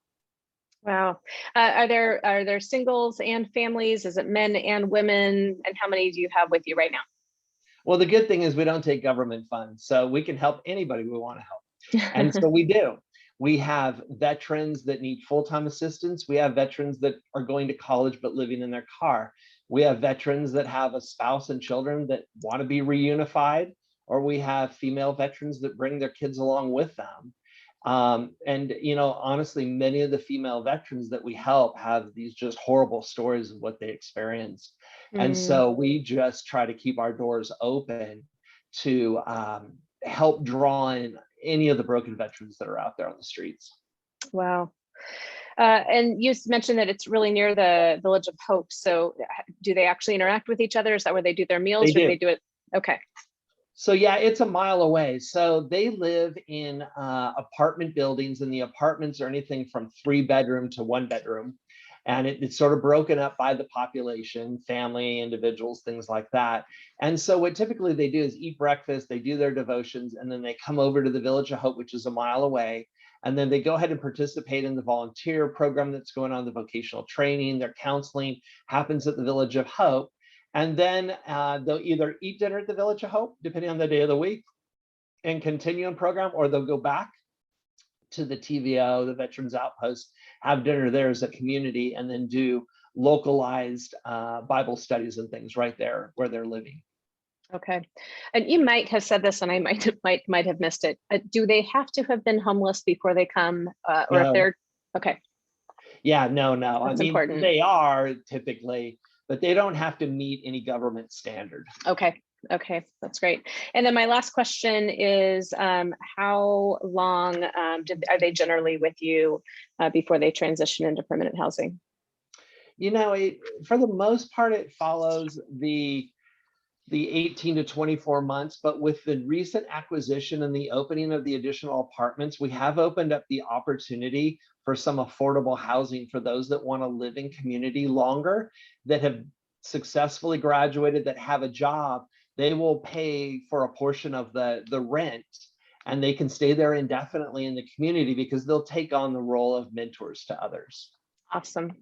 Wow. Are there singles and families? Is it men and women? And how many do you have with you right now? Well, the good thing is we don't take government funds, so we can help anybody we want to help. And so we do. We have veterans that need full-time assistance. We have veterans that are going to college but living in their car. We have veterans that have a spouse and children that want to be reunified, or we have female veterans that bring their kids along with them. And honestly, many of the female veterans that we help have these just horrible stories of what they experienced. And so we just try to keep our doors open to help draw in any of the broken veterans that are out there on the streets. Wow. And you mentioned that it's really near the Village of Hope. So do they actually interact with each other? Is that where they do their meals? They do. Or do they do it? Okay. So yeah, it's a mile away. So they live in apartment buildings, and the apartments are anything from 3-bedroom to 1-bedroom. And it's sort of broken up by the population, family, individuals, things like that. And so what typically they do is eat breakfast, they do their devotions, and then they come over to the Village of Hope, which is a mile away. And then they go ahead and participate in the volunteer program that's going on, the vocational training, their counseling happens at the Village of Hope. And then they'll either eat dinner at the Village of Hope, depending on the day of the week, and continue on program, or they'll go back to the TVO, the Veterans Outpost, have dinner there as a community, and then do localized Bible studies and things right there where they're living. Okay. And you might have said this and I might have missed it. Do they have to have been homeless before they come? Or if No. they're, okay, Yeah, no. I That's mean, important. they are typically, but they don't have to meet any government standard. okay, that's great. And then my last question is, how long are they generally with you before they transition into permanent housing? You know, for the most part, it follows the 18 to 24 months, but with the recent acquisition and the opening of the additional apartments, we have opened up the opportunity for some affordable housing for those that want to live in community longer, that have successfully graduated, that have a job. They will pay for a portion of the rent, and they can stay there indefinitely in the community because they'll take on the role of mentors to others. Awesome.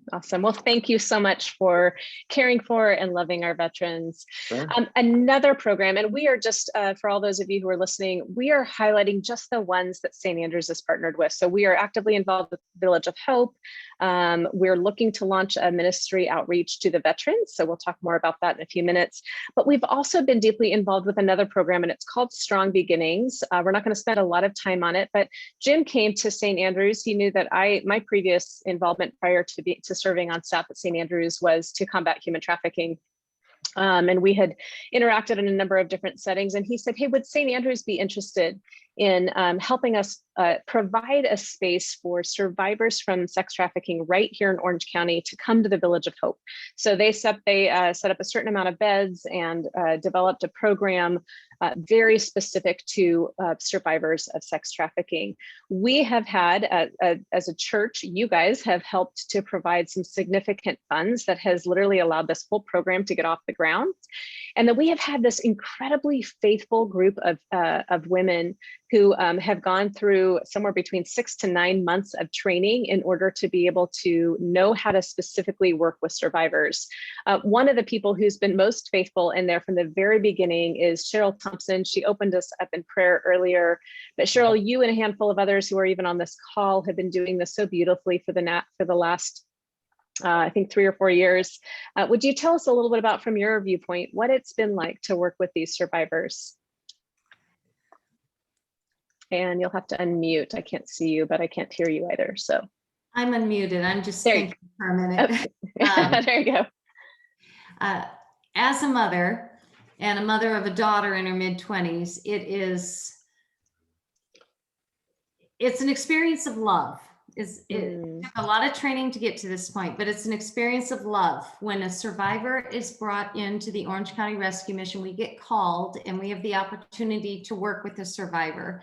Well, thank you so much for caring for and loving our veterans. Sure. Another program, and we are just, for all those of you who are listening, we are highlighting just the ones that St. Andrews is partnered with. So we are actively involved with Village of Hope. We're looking to launch a ministry outreach to the veterans. So we'll talk more about that in a few minutes. But we've also been deeply involved with another program, and it's called Strong Beginnings. We're not going to spend a lot of time on it, but Jim came to St. Andrews. He knew that my previous involvement prior to serving on staff at St. Andrews was to combat human trafficking. And we had interacted in a number of different settings. And he said, hey, would St. Andrews be interested in helping us provide a space for survivors from sex trafficking right here in Orange County to come to the Village of Hope? So they set up a certain amount of beds and developed a program very specific to survivors of sex trafficking. We have had, as a church, you guys have helped to provide some significant funds that has literally allowed this whole program to get off the ground. And then we have had this incredibly faithful group of women who have gone through somewhere between 6 to 9 months of training in order to be able to know how to specifically work with survivors. One of the people who's been most faithful in there from the very beginning is Cheryl Thompson. She opened us up in prayer earlier. But Cheryl, you and a handful of others who are even on this call have been doing this so beautifully for the last I think 3 or 4 years. Would you tell us a little bit about, from your viewpoint, what it's been like to work with these survivors? And you'll have to unmute. I can't see you, but I can't hear you either. So I'm unmuted. I'm just There you thinking for a minute. Okay. There you go. As a mother and a mother of a daughter in her mid-20s, it's an experience of love. It took a lot of training to get to this point, but it's an experience of love. When a survivor is brought into the Orange County Rescue Mission, we get called and we have the opportunity to work with the survivor.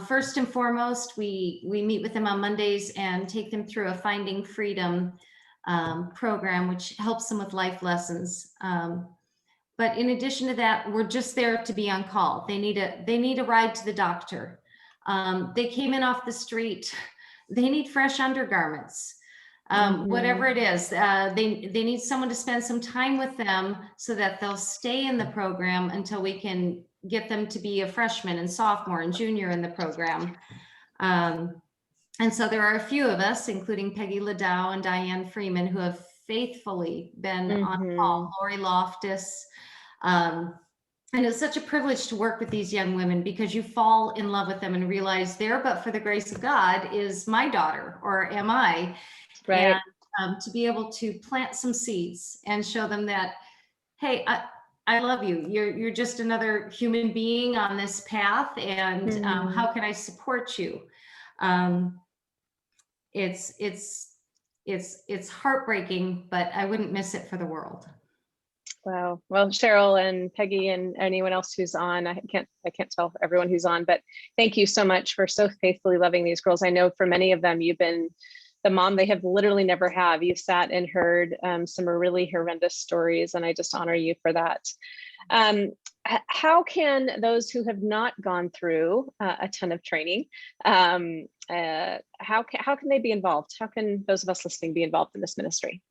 First and foremost, we meet with them on Mondays and take them through a Finding Freedom program, which helps them with life lessons. But in addition to that, we're just there to be on call. They need a ride to the doctor. They came in off the street. They need fresh undergarments, whatever it is. They need someone to spend some time with them so that they'll stay in the program until we can get them to be a freshman and sophomore and junior in the program. And so there are a few of us, including Peggy Ladow and Diane Freeman, who have faithfully been on call, Lori Loftus. And it's such a privilege to work with these young women because you fall in love with them and realize there, but for the grace of God, is my daughter, or am I? Right. And to be able to plant some seeds and show them that, hey, I love you. You're just another human being on this path, and how can I support you? It's heartbreaking, but I wouldn't miss it for the world. Wow. Well, Cheryl and Peggy and anyone else who's on, I can't tell everyone who's on, but thank you so much for so faithfully loving these girls. I know for many of them, you've been the mom they have literally never have. You've sat and heard some really horrendous stories, and I just honor you for that. How can those who have not gone through a ton of training, how can they be involved? How can those of us listening be involved in this ministry?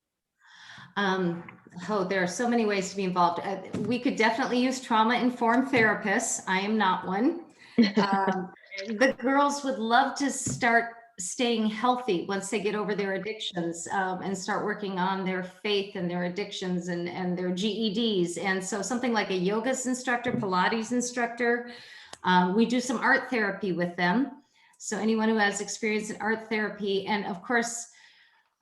There are so many ways to be involved. We could definitely use trauma-informed therapists. I am not one. The girls would love to start staying healthy once they get over their addictions, and start working on their faith and their addictions and their GEDs. And so something like a yoga instructor, Pilates instructor, we do some art therapy with them. So anyone who has experience in art therapy, and of course,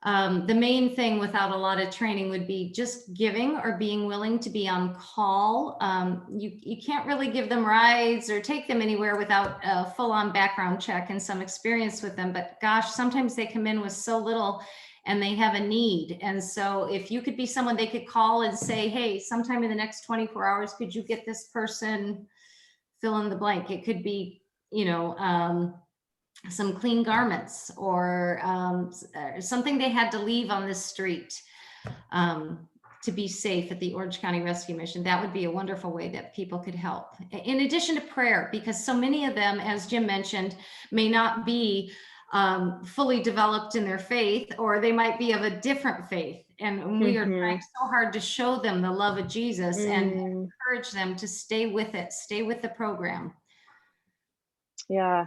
the main thing without a lot of training would be just giving or being willing to be on call. You can't really give them rides or take them anywhere without a full-on background check and some experience with them. But gosh, sometimes they come in with so little and they have a need. And so if you could be someone they could call and say, hey, sometime in the next 24 hours, could you get this person, fill in the blank? It could be, some clean garments or something they had to leave on the street to be safe at the Orange County Rescue Mission. That would be a wonderful way that people could help. In addition to prayer, because so many of them, as Jim mentioned, may not be fully developed in their faith, or they might be of a different faith. And we are trying so hard to show them the love of Jesus and encourage them to stay with it, stay with the program. Yeah.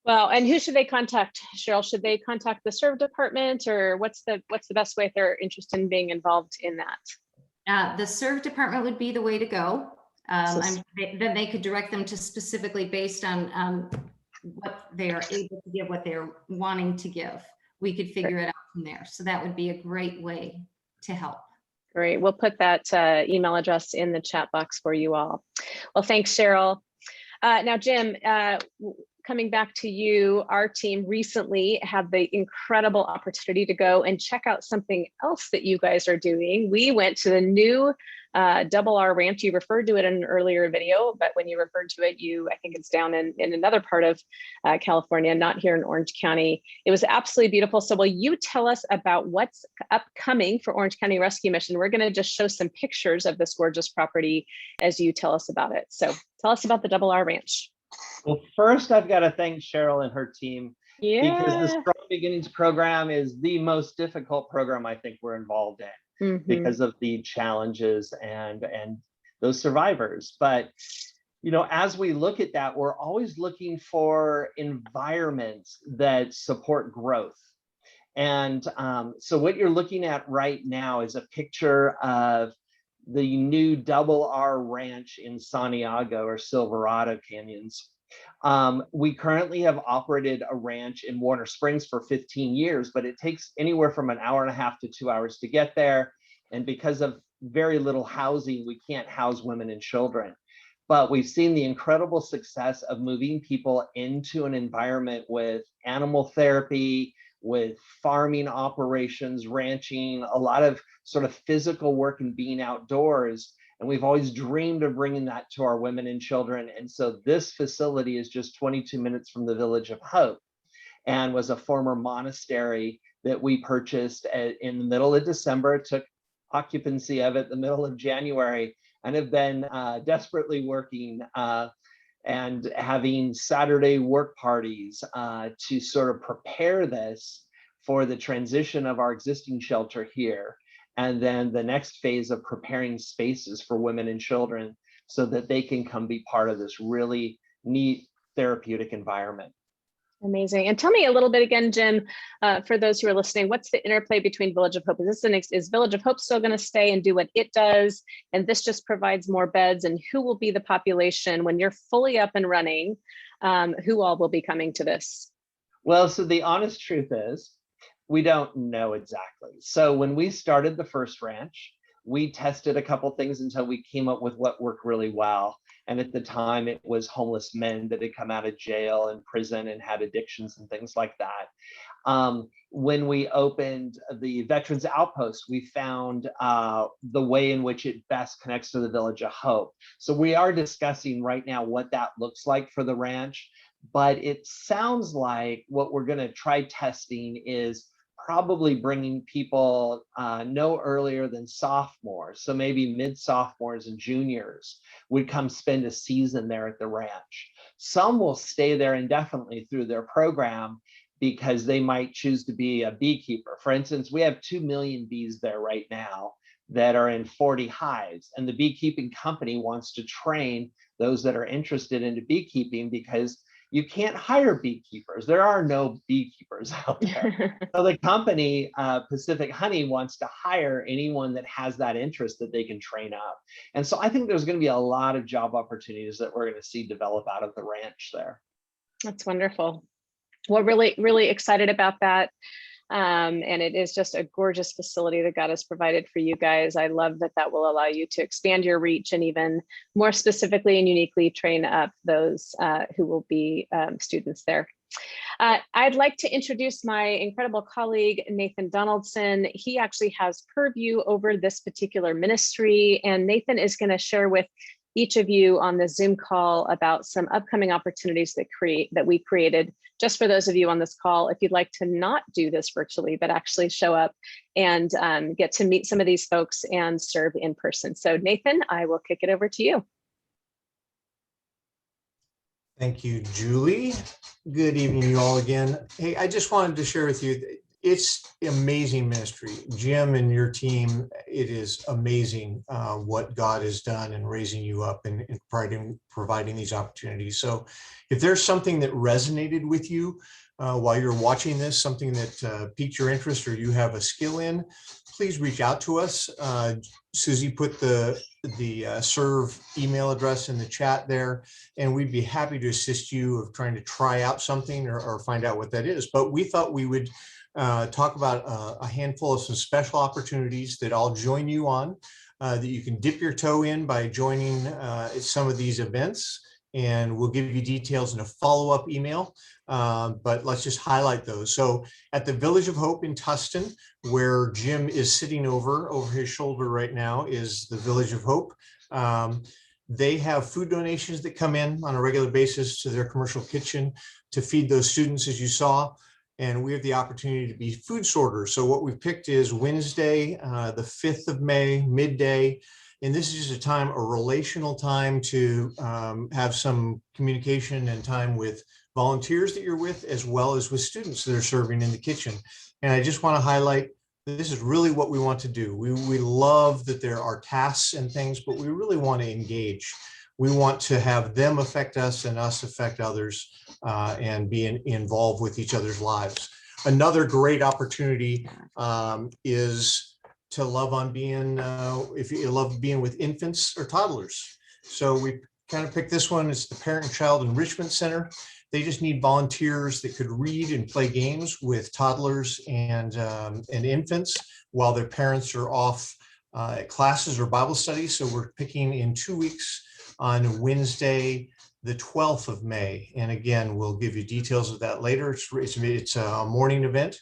Well, and who should they contact, Cheryl? Should they contact the Serve Department, or what's the best way if they're interested in being involved in that? The Serve Department would be the way to go. Then they could direct them to specifically based on what they are able to give, what they're wanting to give. We could figure it out from there. So that would be a great way to help. Great. We'll put that email address in the chat box for you all. Well, thanks, Cheryl. Now, Jim, coming back to you, our team recently had the incredible opportunity to go and check out something else that you guys are doing. We went to the new Double R Ranch. You referred to it in an earlier video, but when you referred to it, I think it's down in another part of California, not here in Orange County. It was absolutely beautiful. So will you tell us about what's upcoming for Orange County Rescue Mission? We're going to just show some pictures of this gorgeous property as you tell us about it. So tell us about the Double R Ranch. Well, first, I've got to thank Cheryl and her team, because the Strong Beginnings program is the most difficult program I think we're involved in, because of the challenges and those survivors. But, as we look at that, we're always looking for environments that support growth. And so what you're looking at right now is a picture of the new Double R Ranch in Santiago or Silverado Canyons. We currently have operated a ranch in Warner Springs for 15 years, but it takes anywhere from an hour and a half to 2 hours to get there. And because of very little housing, we can't house women and children. But we've seen the incredible success of moving people into an environment with animal therapy, with farming operations, ranching, a lot of sort of physical work and being outdoors. And we've always dreamed of bringing that to our women and children. And so this facility is just 22 minutes from the Village of Hope, and was a former monastery that we purchased in the middle of December, took occupancy of it the middle of January, and have been desperately working and having Saturday work parties to sort of prepare this for the transition of our existing shelter here. And then the next phase of preparing spaces for women and children so that they can come be part of this really neat therapeutic environment. Amazing. And tell me a little bit again, Jim, for those who are listening, what's the interplay between Village of Hope? Is Village of Hope still going to stay and do what it does, and this just provides more beds? And who will be the population when you're fully up and running? Who all will be coming to this? Well, so the honest truth is, we don't know exactly. So when we started the first ranch, we tested a couple things until we came up with what worked really well. And at the time, it was homeless men that had come out of jail and prison and had addictions and things like that. When we opened the Veterans Outpost, we found the way in which it best connects to the Village of Hope. So we are discussing right now what that looks like for the ranch, but it sounds like what we're going to try testing is probably bringing people no earlier than sophomores. So maybe mid-sophomores and juniors would come spend a season there at the ranch. Some will stay there indefinitely through their program because they might choose to be a beekeeper. For instance, we have 2 million bees there right now that are in 40 hives. And the beekeeping company wants to train those that are interested into beekeeping because you can't hire beekeepers. There are no beekeepers out there. So the company, Pacific Honey, wants to hire anyone that has that interest that they can train up. And so I think there's going to be a lot of job opportunities that we're going to see develop out of the ranch there. That's wonderful. Well, really, really excited about that. And it is just a gorgeous facility that God has provided for you guys. I love that that will allow you to expand your reach and even more specifically and uniquely train up those who will be students there. I'd like to introduce my incredible colleague, Nathan Donaldson. He actually has purview over this particular ministry, and Nathan is going to share with each of you on the Zoom call about some upcoming opportunities that we created just for those of you on this call. If you'd like to not do this virtually, but actually show up and get to meet some of these folks and serve in person. So Nathan, I will kick it over to you. Thank you, Julie. Good evening, you all again. Hey, I just wanted to share with you, it's amazing ministry. Jim and your team, it is amazing what God has done in raising you up and providing these opportunities. So if there's something that resonated with you while you're watching this, something that piqued your interest or you have a skill in, please reach out to us. Susie put the serve email address in the chat there, and we'd be happy to assist you of trying to try out something or find out what that is. But we thought we would talk about a handful of some special opportunities that I'll join you on, that you can dip your toe in by joining some of these events, and we'll give you details in a follow-up email, but let's just highlight those. So at the Village of Hope in Tustin, where Jim is sitting over his shoulder right now, is the Village of Hope. They have food donations that come in on a regular basis to their commercial kitchen to feed those students, as you saw. And we have the opportunity to be food sorters. So what we've picked is Wednesday, the 5th of May, midday. And this is just a time, a relational time to have some communication and time with volunteers that you're with, as well as with students that are serving in the kitchen. And I just want to highlight, this is really what we want to do. We love that there are tasks and things, but we really want to engage. We want to have them affect us and us affect others, and be involved with each other's lives. Another great opportunity is to love on being, if you love being with infants or toddlers. So we kind of picked this one. It's the Parent and Child Enrichment Center. They just need volunteers that could read and play games with toddlers and infants while their parents are off at classes or Bible studies. So we're picking in 2 weeks on Wednesday, the 12th of May. And again, we'll give you details of that later. It's a morning event.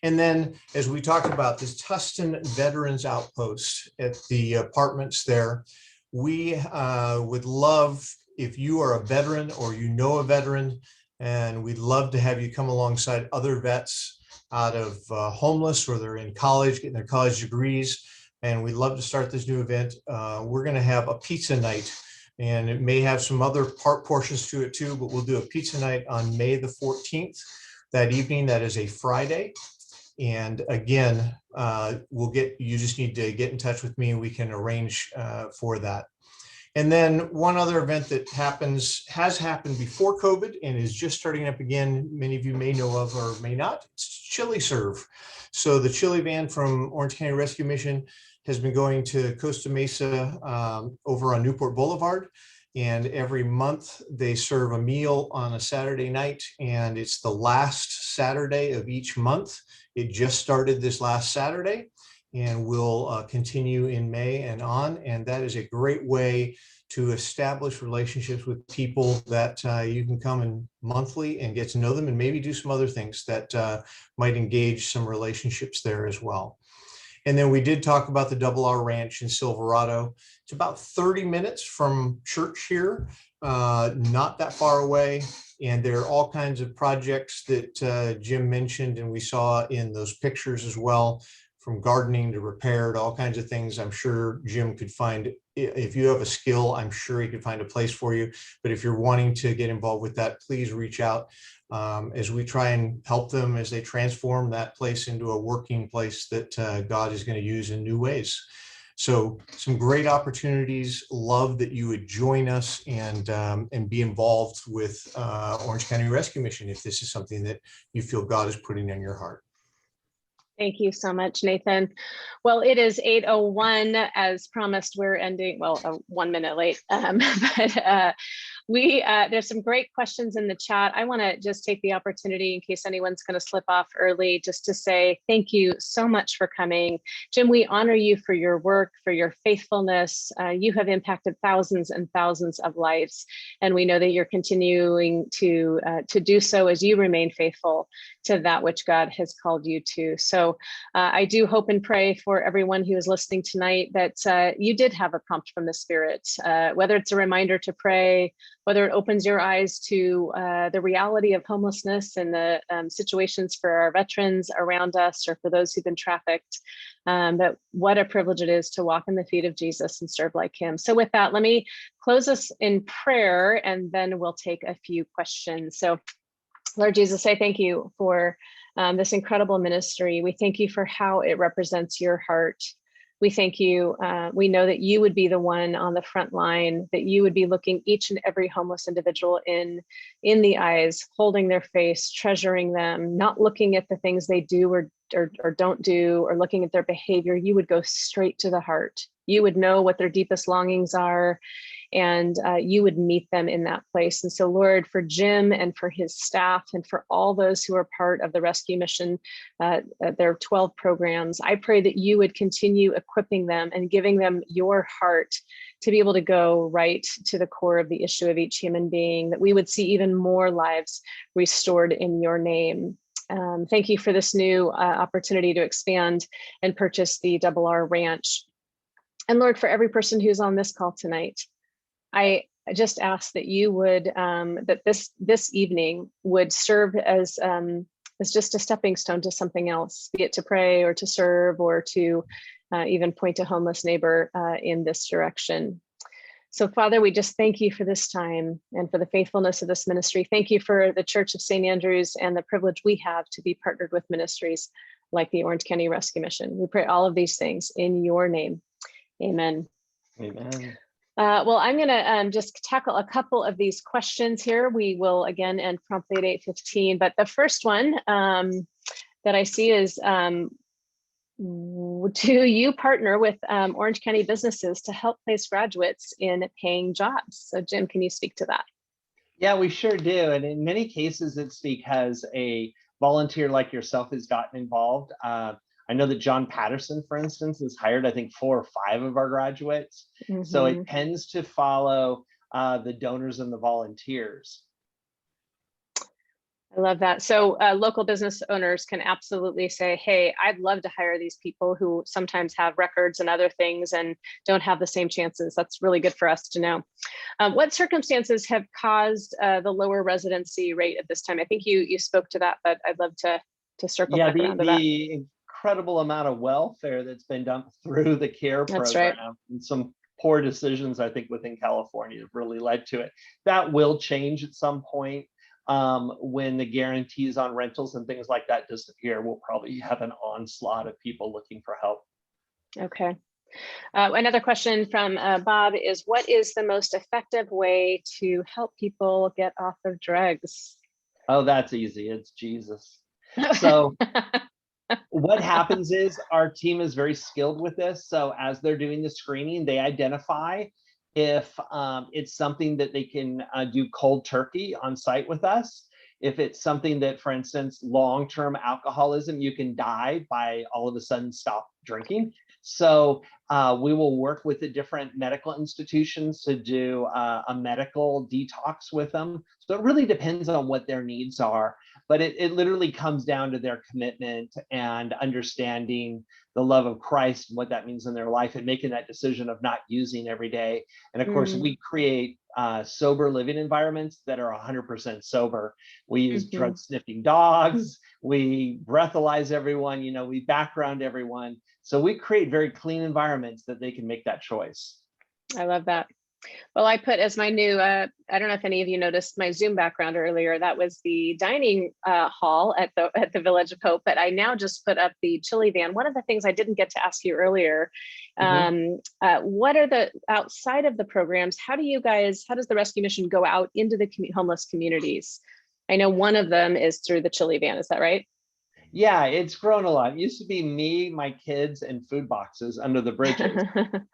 And then, as we talked about, this Tustin Veterans Outpost at the apartments there, we would love if you are a veteran or you know a veteran, and we'd love to have you come alongside other vets out of homeless, or they're in college, getting their college degrees. And we'd love to start this new event. We're going to have a pizza night, and it may have some other portions to it too, but we'll do a pizza night on May the 14th that evening. That is a Friday. And again, you just need to get in touch with me and we can arrange for that. And then one other event that has happened before COVID and is just starting up again, many of you may know of or may not, it's Chili Serve. So the chili van from Orange County Rescue Mission has been going to Costa Mesa over on Newport Boulevard. And every month they serve a meal on a Saturday night, and it's the last Saturday of each month. It just started this last Saturday and will continue in May and on. And that is a great way to establish relationships with people that you can come in monthly and get to know them, and maybe do some other things that might engage some relationships there as well. And then we did talk about the Double R Ranch in Silverado. It's about 30 minutes from church here, not that far away. And there are all kinds of projects that Jim mentioned, and we saw in those pictures as well, from gardening to repair to all kinds of things. I'm sure Jim could find, if you have a skill, I'm sure he could find a place for you. But if you're wanting to get involved with that, please reach out as we try and help them as they transform that place into a working place that God is going to use in new ways. So some great opportunities. Love that you would join us and be involved with Orange County Rescue Mission if this is something that you feel God is putting on your heart. Thank you so much, Nathan. Well, it is 8:01 as promised. We're ending, well, 1 minute late, but there's some great questions in the chat. I want to just take the opportunity in case anyone's going to slip off early, just to say thank you so much for coming. Jim, we honor you for your work, for your faithfulness. You have impacted thousands and thousands of lives, and we know that you're continuing to do so as you remain faithful to that which God has called you to. So I do hope and pray for everyone who is listening tonight that you did have a prompt from the Spirit, whether it's a reminder to pray, whether it opens your eyes to the reality of homelessness and the situations for our veterans around us, or for those who've been trafficked, that what a privilege it is to walk in the feet of Jesus and serve like him. So with that, let me close us in prayer, and then we'll take a few questions. So Lord Jesus, I thank you for this incredible ministry. We thank you for how it represents your heart. We thank you. We know that you would be the one on the front line, that you would be looking each and every homeless individual in the eyes, holding their face, treasuring them, not looking at the things they do or don't do, or looking at their behavior. You would go straight to the heart. You would know what their deepest longings are, and you would meet them in that place. And so, Lord, for Jim and for his staff and for all those who are part of the rescue mission, their 12 programs, I pray that you would continue equipping them and giving them your heart to be able to go right to the core of the issue of each human being, that we would see even more lives restored in your name. Thank you for this new opportunity to expand and purchase the R Ranch. And Lord, for every person who's on this call tonight, I just ask that you would, that this evening would serve as just a stepping stone to something else, be it to pray or to serve or to even point a homeless neighbor in this direction. So Father, we just thank you for this time and for the faithfulness of this ministry. Thank you for the Church of St. Andrews and the privilege we have to be partnered with ministries like the Orange County Rescue Mission. We pray all of these things in your name. Amen. Amen. Well, I'm going to just tackle a couple of these questions here. We will again end promptly at 8:15, but the first one that I see is, do you partner with Orange County businesses to help place graduates in paying jobs? So Jim, can you speak to that? Yeah, we sure do. And in many cases, it's because a volunteer like yourself has gotten involved. I know that John Patterson, for instance, has hired, I think, 4 or 5 of our graduates. Mm-hmm. So it tends to follow the donors and the volunteers. I love that. So local business owners can absolutely say, hey, I'd love to hire these people who sometimes have records and other things and don't have the same chances. That's really good for us to know. What circumstances have caused the lower residency rate at this time? I think you spoke to that, but I'd love to circle back around to that. The incredible amount of welfare that's been done through the CARE program. Right. And some poor decisions, I think, within California have really led to it. That will change at some point. When the guarantees on rentals and things like that disappear, we'll probably have an onslaught of people looking for help. Okay. Another question from Bob is, what is the most effective way to help people get off of drugs? Oh, that's easy. It's Jesus. So what happens is our team is very skilled with this. So as they're doing the screening, they identify if it's something that they can do cold turkey on site with us. If it's something that, for instance, long-term alcoholism, you can die by all of a sudden stop drinking. So we will work with the different medical institutions to do a medical detox with them. So it really depends on what their needs are, but it literally comes down to their commitment and understanding the love of Christ and what that means in their life and making that decision of not using every day. And of course, we create sober living environments that are 100% sober. We use drug sniffing dogs, we breathalyze everyone, we background everyone. So we create very clean environments that they can make that choice. I love that. Well, I put as my new, I don't know if any of you noticed my Zoom background earlier. That was the dining hall at the Village of Hope, but I now just put up the chili van. One of the things I didn't get to ask you earlier, what are the, outside of the programs, how does the rescue mission go out into the homeless communities? I know one of them is through the chili van, is that right? Yeah, it's grown a lot. It used to be me, my kids, and food boxes under the bridges.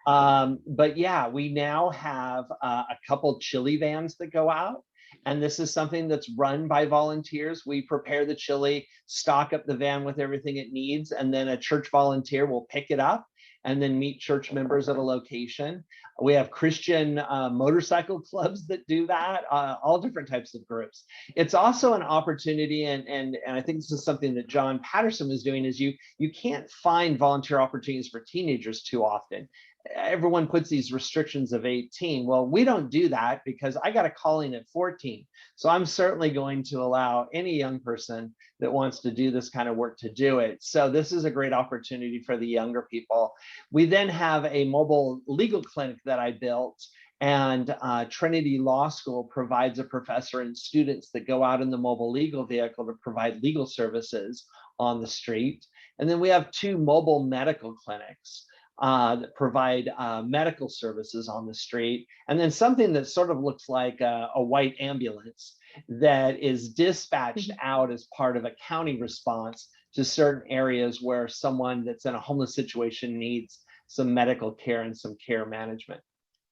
But yeah, we now have a couple chili vans that go out. And this is something that's run by volunteers. We prepare the chili, stock up the van with everything it needs, and then a church volunteer will pick it up and then meet church members at a location. We have Christian motorcycle clubs that do that, all different types of groups. It's also an opportunity, and I think this is something that John Patterson was doing, is you can't find volunteer opportunities for teenagers too often. Everyone puts these restrictions of 18. Well, we don't do that because I got a calling at 14. So I'm certainly going to allow any young person that wants to do this kind of work to do it. So this is a great opportunity for the younger people. We then have a mobile legal clinic that I built, and Trinity Law School provides a professor and students that go out in the mobile legal vehicle to provide legal services on the street. And then we have 2 mobile medical clinics that provide medical services on the street. And then something that sort of looks like a white ambulance that is dispatched out as part of a county response to certain areas where someone that's in a homeless situation needs some medical care and some care management.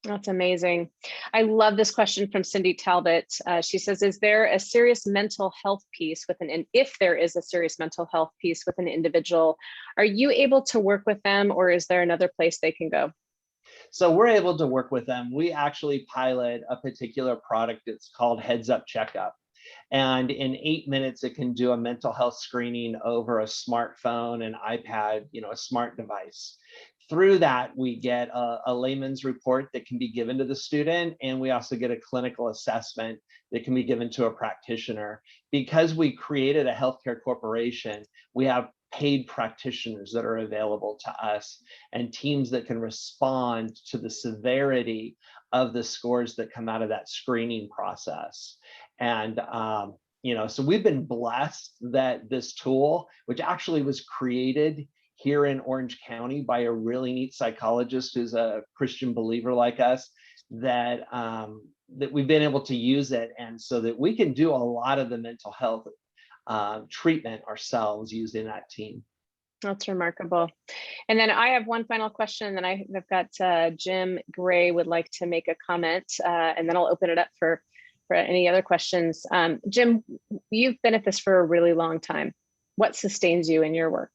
That's amazing. I love this question from Cindy Talbot. She says, is there a serious mental health piece if there is a serious mental health piece with an individual, are you able to work with them, or is there another place they can go? So we're able to work with them. We actually pilot a particular product. It's called Heads Up Checkup. And in 8 minutes, it can do a mental health screening over a smartphone, an iPad, a smart device. Through that, we get a layman's report that can be given to the student, and we also get a clinical assessment that can be given to a practitioner. Because we created a healthcare corporation, we have paid practitioners that are available to us and teams that can respond to the severity of the scores that come out of that screening process. And so we've been blessed that this tool, which actually was created here in Orange County by a really neat psychologist who's a Christian believer like us, that we've been able to use it, and so that we can do a lot of the mental health treatment ourselves using that team. That's remarkable. And then I have one final question, and then I've got Jim Gray would like to make a comment, and then I'll open it up for any other questions. Jim, you've been at this for a really long time. What sustains you in your work?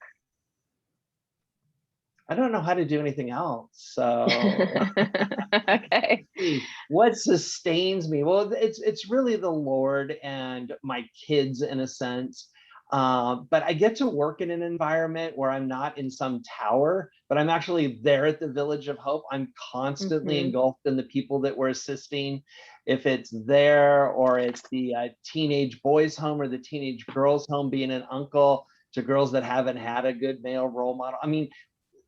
I don't know how to do anything else. So okay. What sustains me? Well, it's really the Lord and my kids in a sense. But I get to work in an environment where I'm not in some tower, but I'm actually there at the Village of Hope. I'm constantly engulfed in the people that we're assisting. If it's there, or it's the teenage boys home or the teenage girls home, being an uncle to girls that haven't had a good male role model. I mean,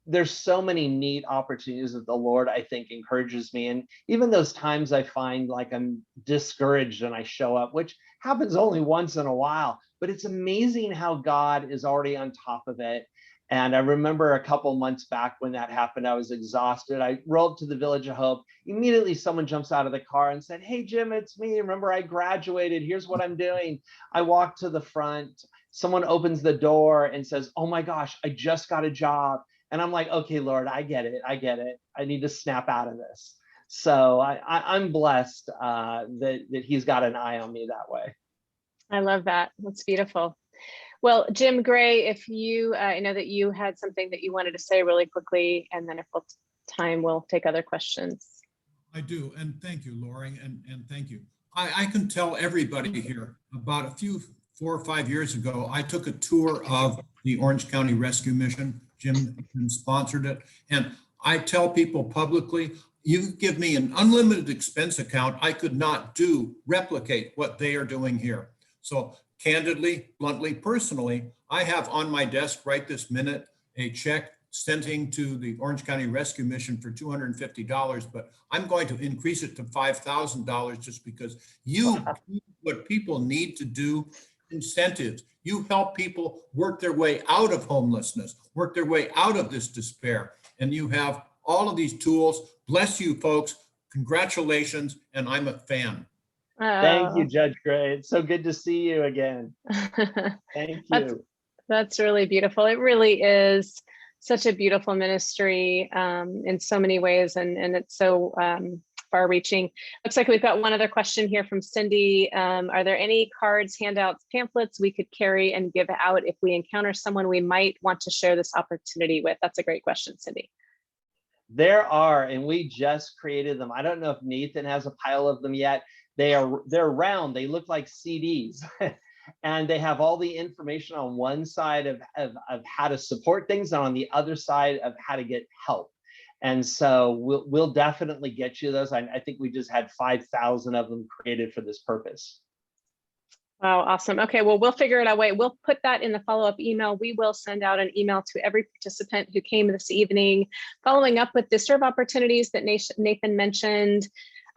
there's so many neat opportunities that the Lord, I think, encourages me. And even those times I find like I'm discouraged and I show up, which happens only once in a while, but it's amazing how God is already on top of it. And I remember a couple months back when that happened, I was exhausted. I rolled to the Village of Hope. Immediately, someone jumps out of the car and said, "Hey, Jim, it's me. Remember, I graduated. Here's what I'm doing." I walk to the front. Someone opens the door and says, "Oh my gosh, I just got a job." And I'm like, okay, Lord, I get it. I need to snap out of this. So I'm blessed that he's got an eye on me that way. I love that. That's beautiful. Well, Jim Gray, if you, I know that you had something that you wanted to say really quickly, and then if we'll time, we'll take other questions. I do, and thank you, Lori, and thank you. I can tell everybody here, about 4 or 5 years ago, I took a tour of the Orange County Rescue Mission. Jim sponsored it. And I tell people publicly, you give me an unlimited expense account, I could not replicate what they are doing here. So candidly, bluntly, personally, I have on my desk right this minute a check sending to the Orange County Rescue Mission for $250, but I'm going to increase it to $5,000 just because you do what people need to do. Incentives. You help people work their way out of homelessness, work their way out of this despair. And you have all of these tools. Bless you, folks. Congratulations. And I'm a fan. Thank you, Judge Gray. It's so good to see you again. Thank you. That's really beautiful. It really is such a beautiful ministry in so many ways, and it's so far-reaching. Looks like we've got one other question here from Cindy. Are there any cards, handouts, pamphlets we could carry and give out if we encounter someone we might want to share this opportunity with? That's a great question, Cindy. There are, and we just created them. I don't know if Nathan has a pile of them yet. They're round. They look like CDs. And they have all the information on one side of how to support things and on the other side of how to get help. And so we'll definitely get you those. I think we just had 5,000 of them created for this purpose. Wow, awesome. Okay, well, we'll figure it out. We'll put that in the follow-up email. We will send out an email to every participant who came this evening, following up with the serve opportunities that Nathan mentioned.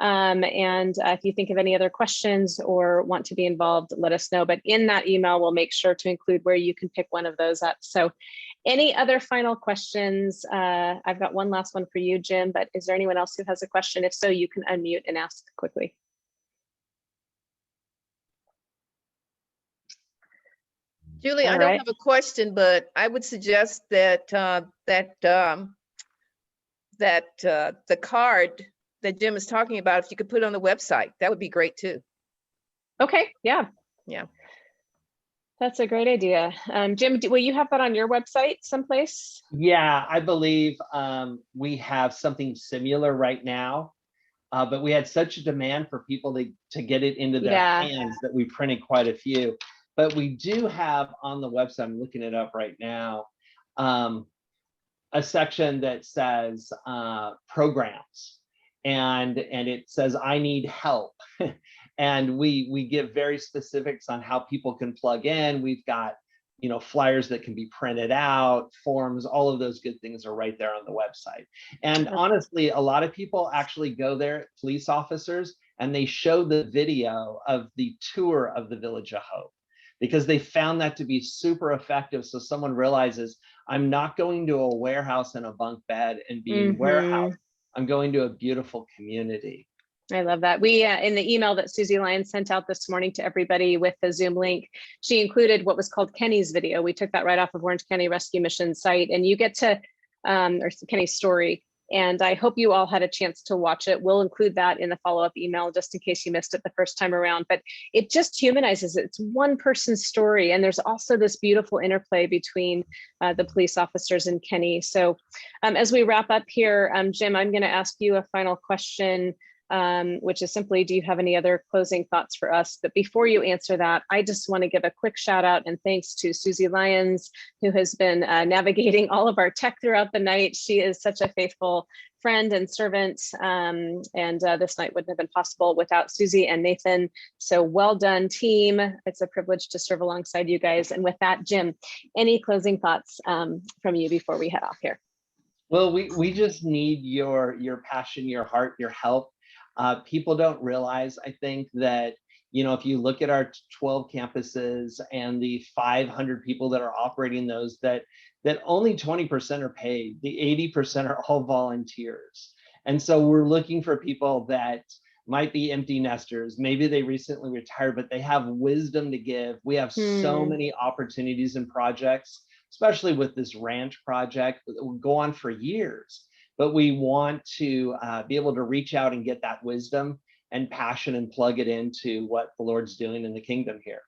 If you think of any other questions or want to be involved, let us know. But in that email, we'll make sure to include where you can pick one of those up. So any other final questions? I've got one last one for you, Jim, but is there anyone else who has a question? If so, you can unmute and ask quickly. Julie, I don't have a question, but I would suggest that the card that Jim is talking about, if you could put it on the website, that would be great too. Okay, yeah. Yeah. That's a great idea. Jim, will you have that on your website someplace? Yeah, I believe we have something similar right now, but we had such a demand for people to get it into their hands that we printed quite a few. But we do have on the website, I'm looking it up right now, a section that says programs. And it says, I need help. And we give very specifics on how people can plug in. We've got, flyers that can be printed out, forms, all of those good things are right there on the website. And honestly, a lot of people actually go there, police officers, and they show the video of the tour of the Village of Hope, because they found that to be super effective. So someone realizes, I'm not going to a warehouse in a bunk bed and being warehoused. I'm going to a beautiful community. I love that. We, in the email that Susie Lyons sent out this morning to everybody with the Zoom link, she included what was called Kenny's video. We took that right off of Orange County Rescue Mission site, and you get to, or Kenny's story. And I hope you all had a chance to watch it. We'll include that in the follow-up email just in case you missed it the first time around, but it just humanizes it. It's one person's story. And there's also this beautiful interplay between the police officers and Kenny. So as we wrap up here, Jim, I'm gonna ask you a final question, which is simply, do you have any other closing thoughts for us? But before you answer that, I just want to give a quick shout out and thanks to Susie Lyons, who has been navigating all of our tech throughout the night. She is such a faithful friend and servant, and this night wouldn't have been possible without Susie and Nathan. So well done, team. It's a privilege to serve alongside you guys. And with that, Jim, any closing thoughts from you before we head off here? Well, we just need your passion, your heart, your help. People don't realize, I think, that, if you look at our 12 campuses and the 500 people that are operating those, that only 20% are paid. The 80% are all volunteers. And so we're looking for people that might be empty nesters. Maybe they recently retired, but they have wisdom to give. We have so many opportunities and projects, especially with this ranch project that will go on for years. But we want to be able to reach out and get that wisdom and passion and plug it into what the Lord's doing in the kingdom here.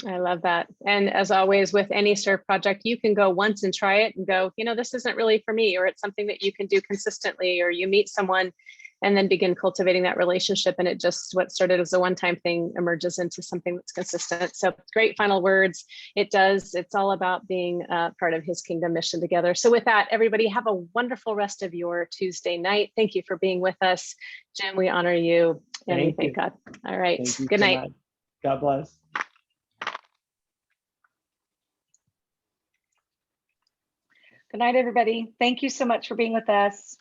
I love that. And as always, with any serve project, you can go once and try it and go, this isn't really for me, or it's something that you can do consistently, or you meet someone and then begin cultivating that relationship. And it just, what started as a one-time thing emerges into something that's consistent. So great final words. It's all about being part of his kingdom mission together. So with that, everybody have a wonderful rest of your Tuesday night. Thank you for being with us. Jim, we honor you and we thank God. All right, good night. God bless. Good night, everybody. Thank you so much for being with us.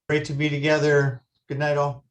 Great to be together. Good night, all.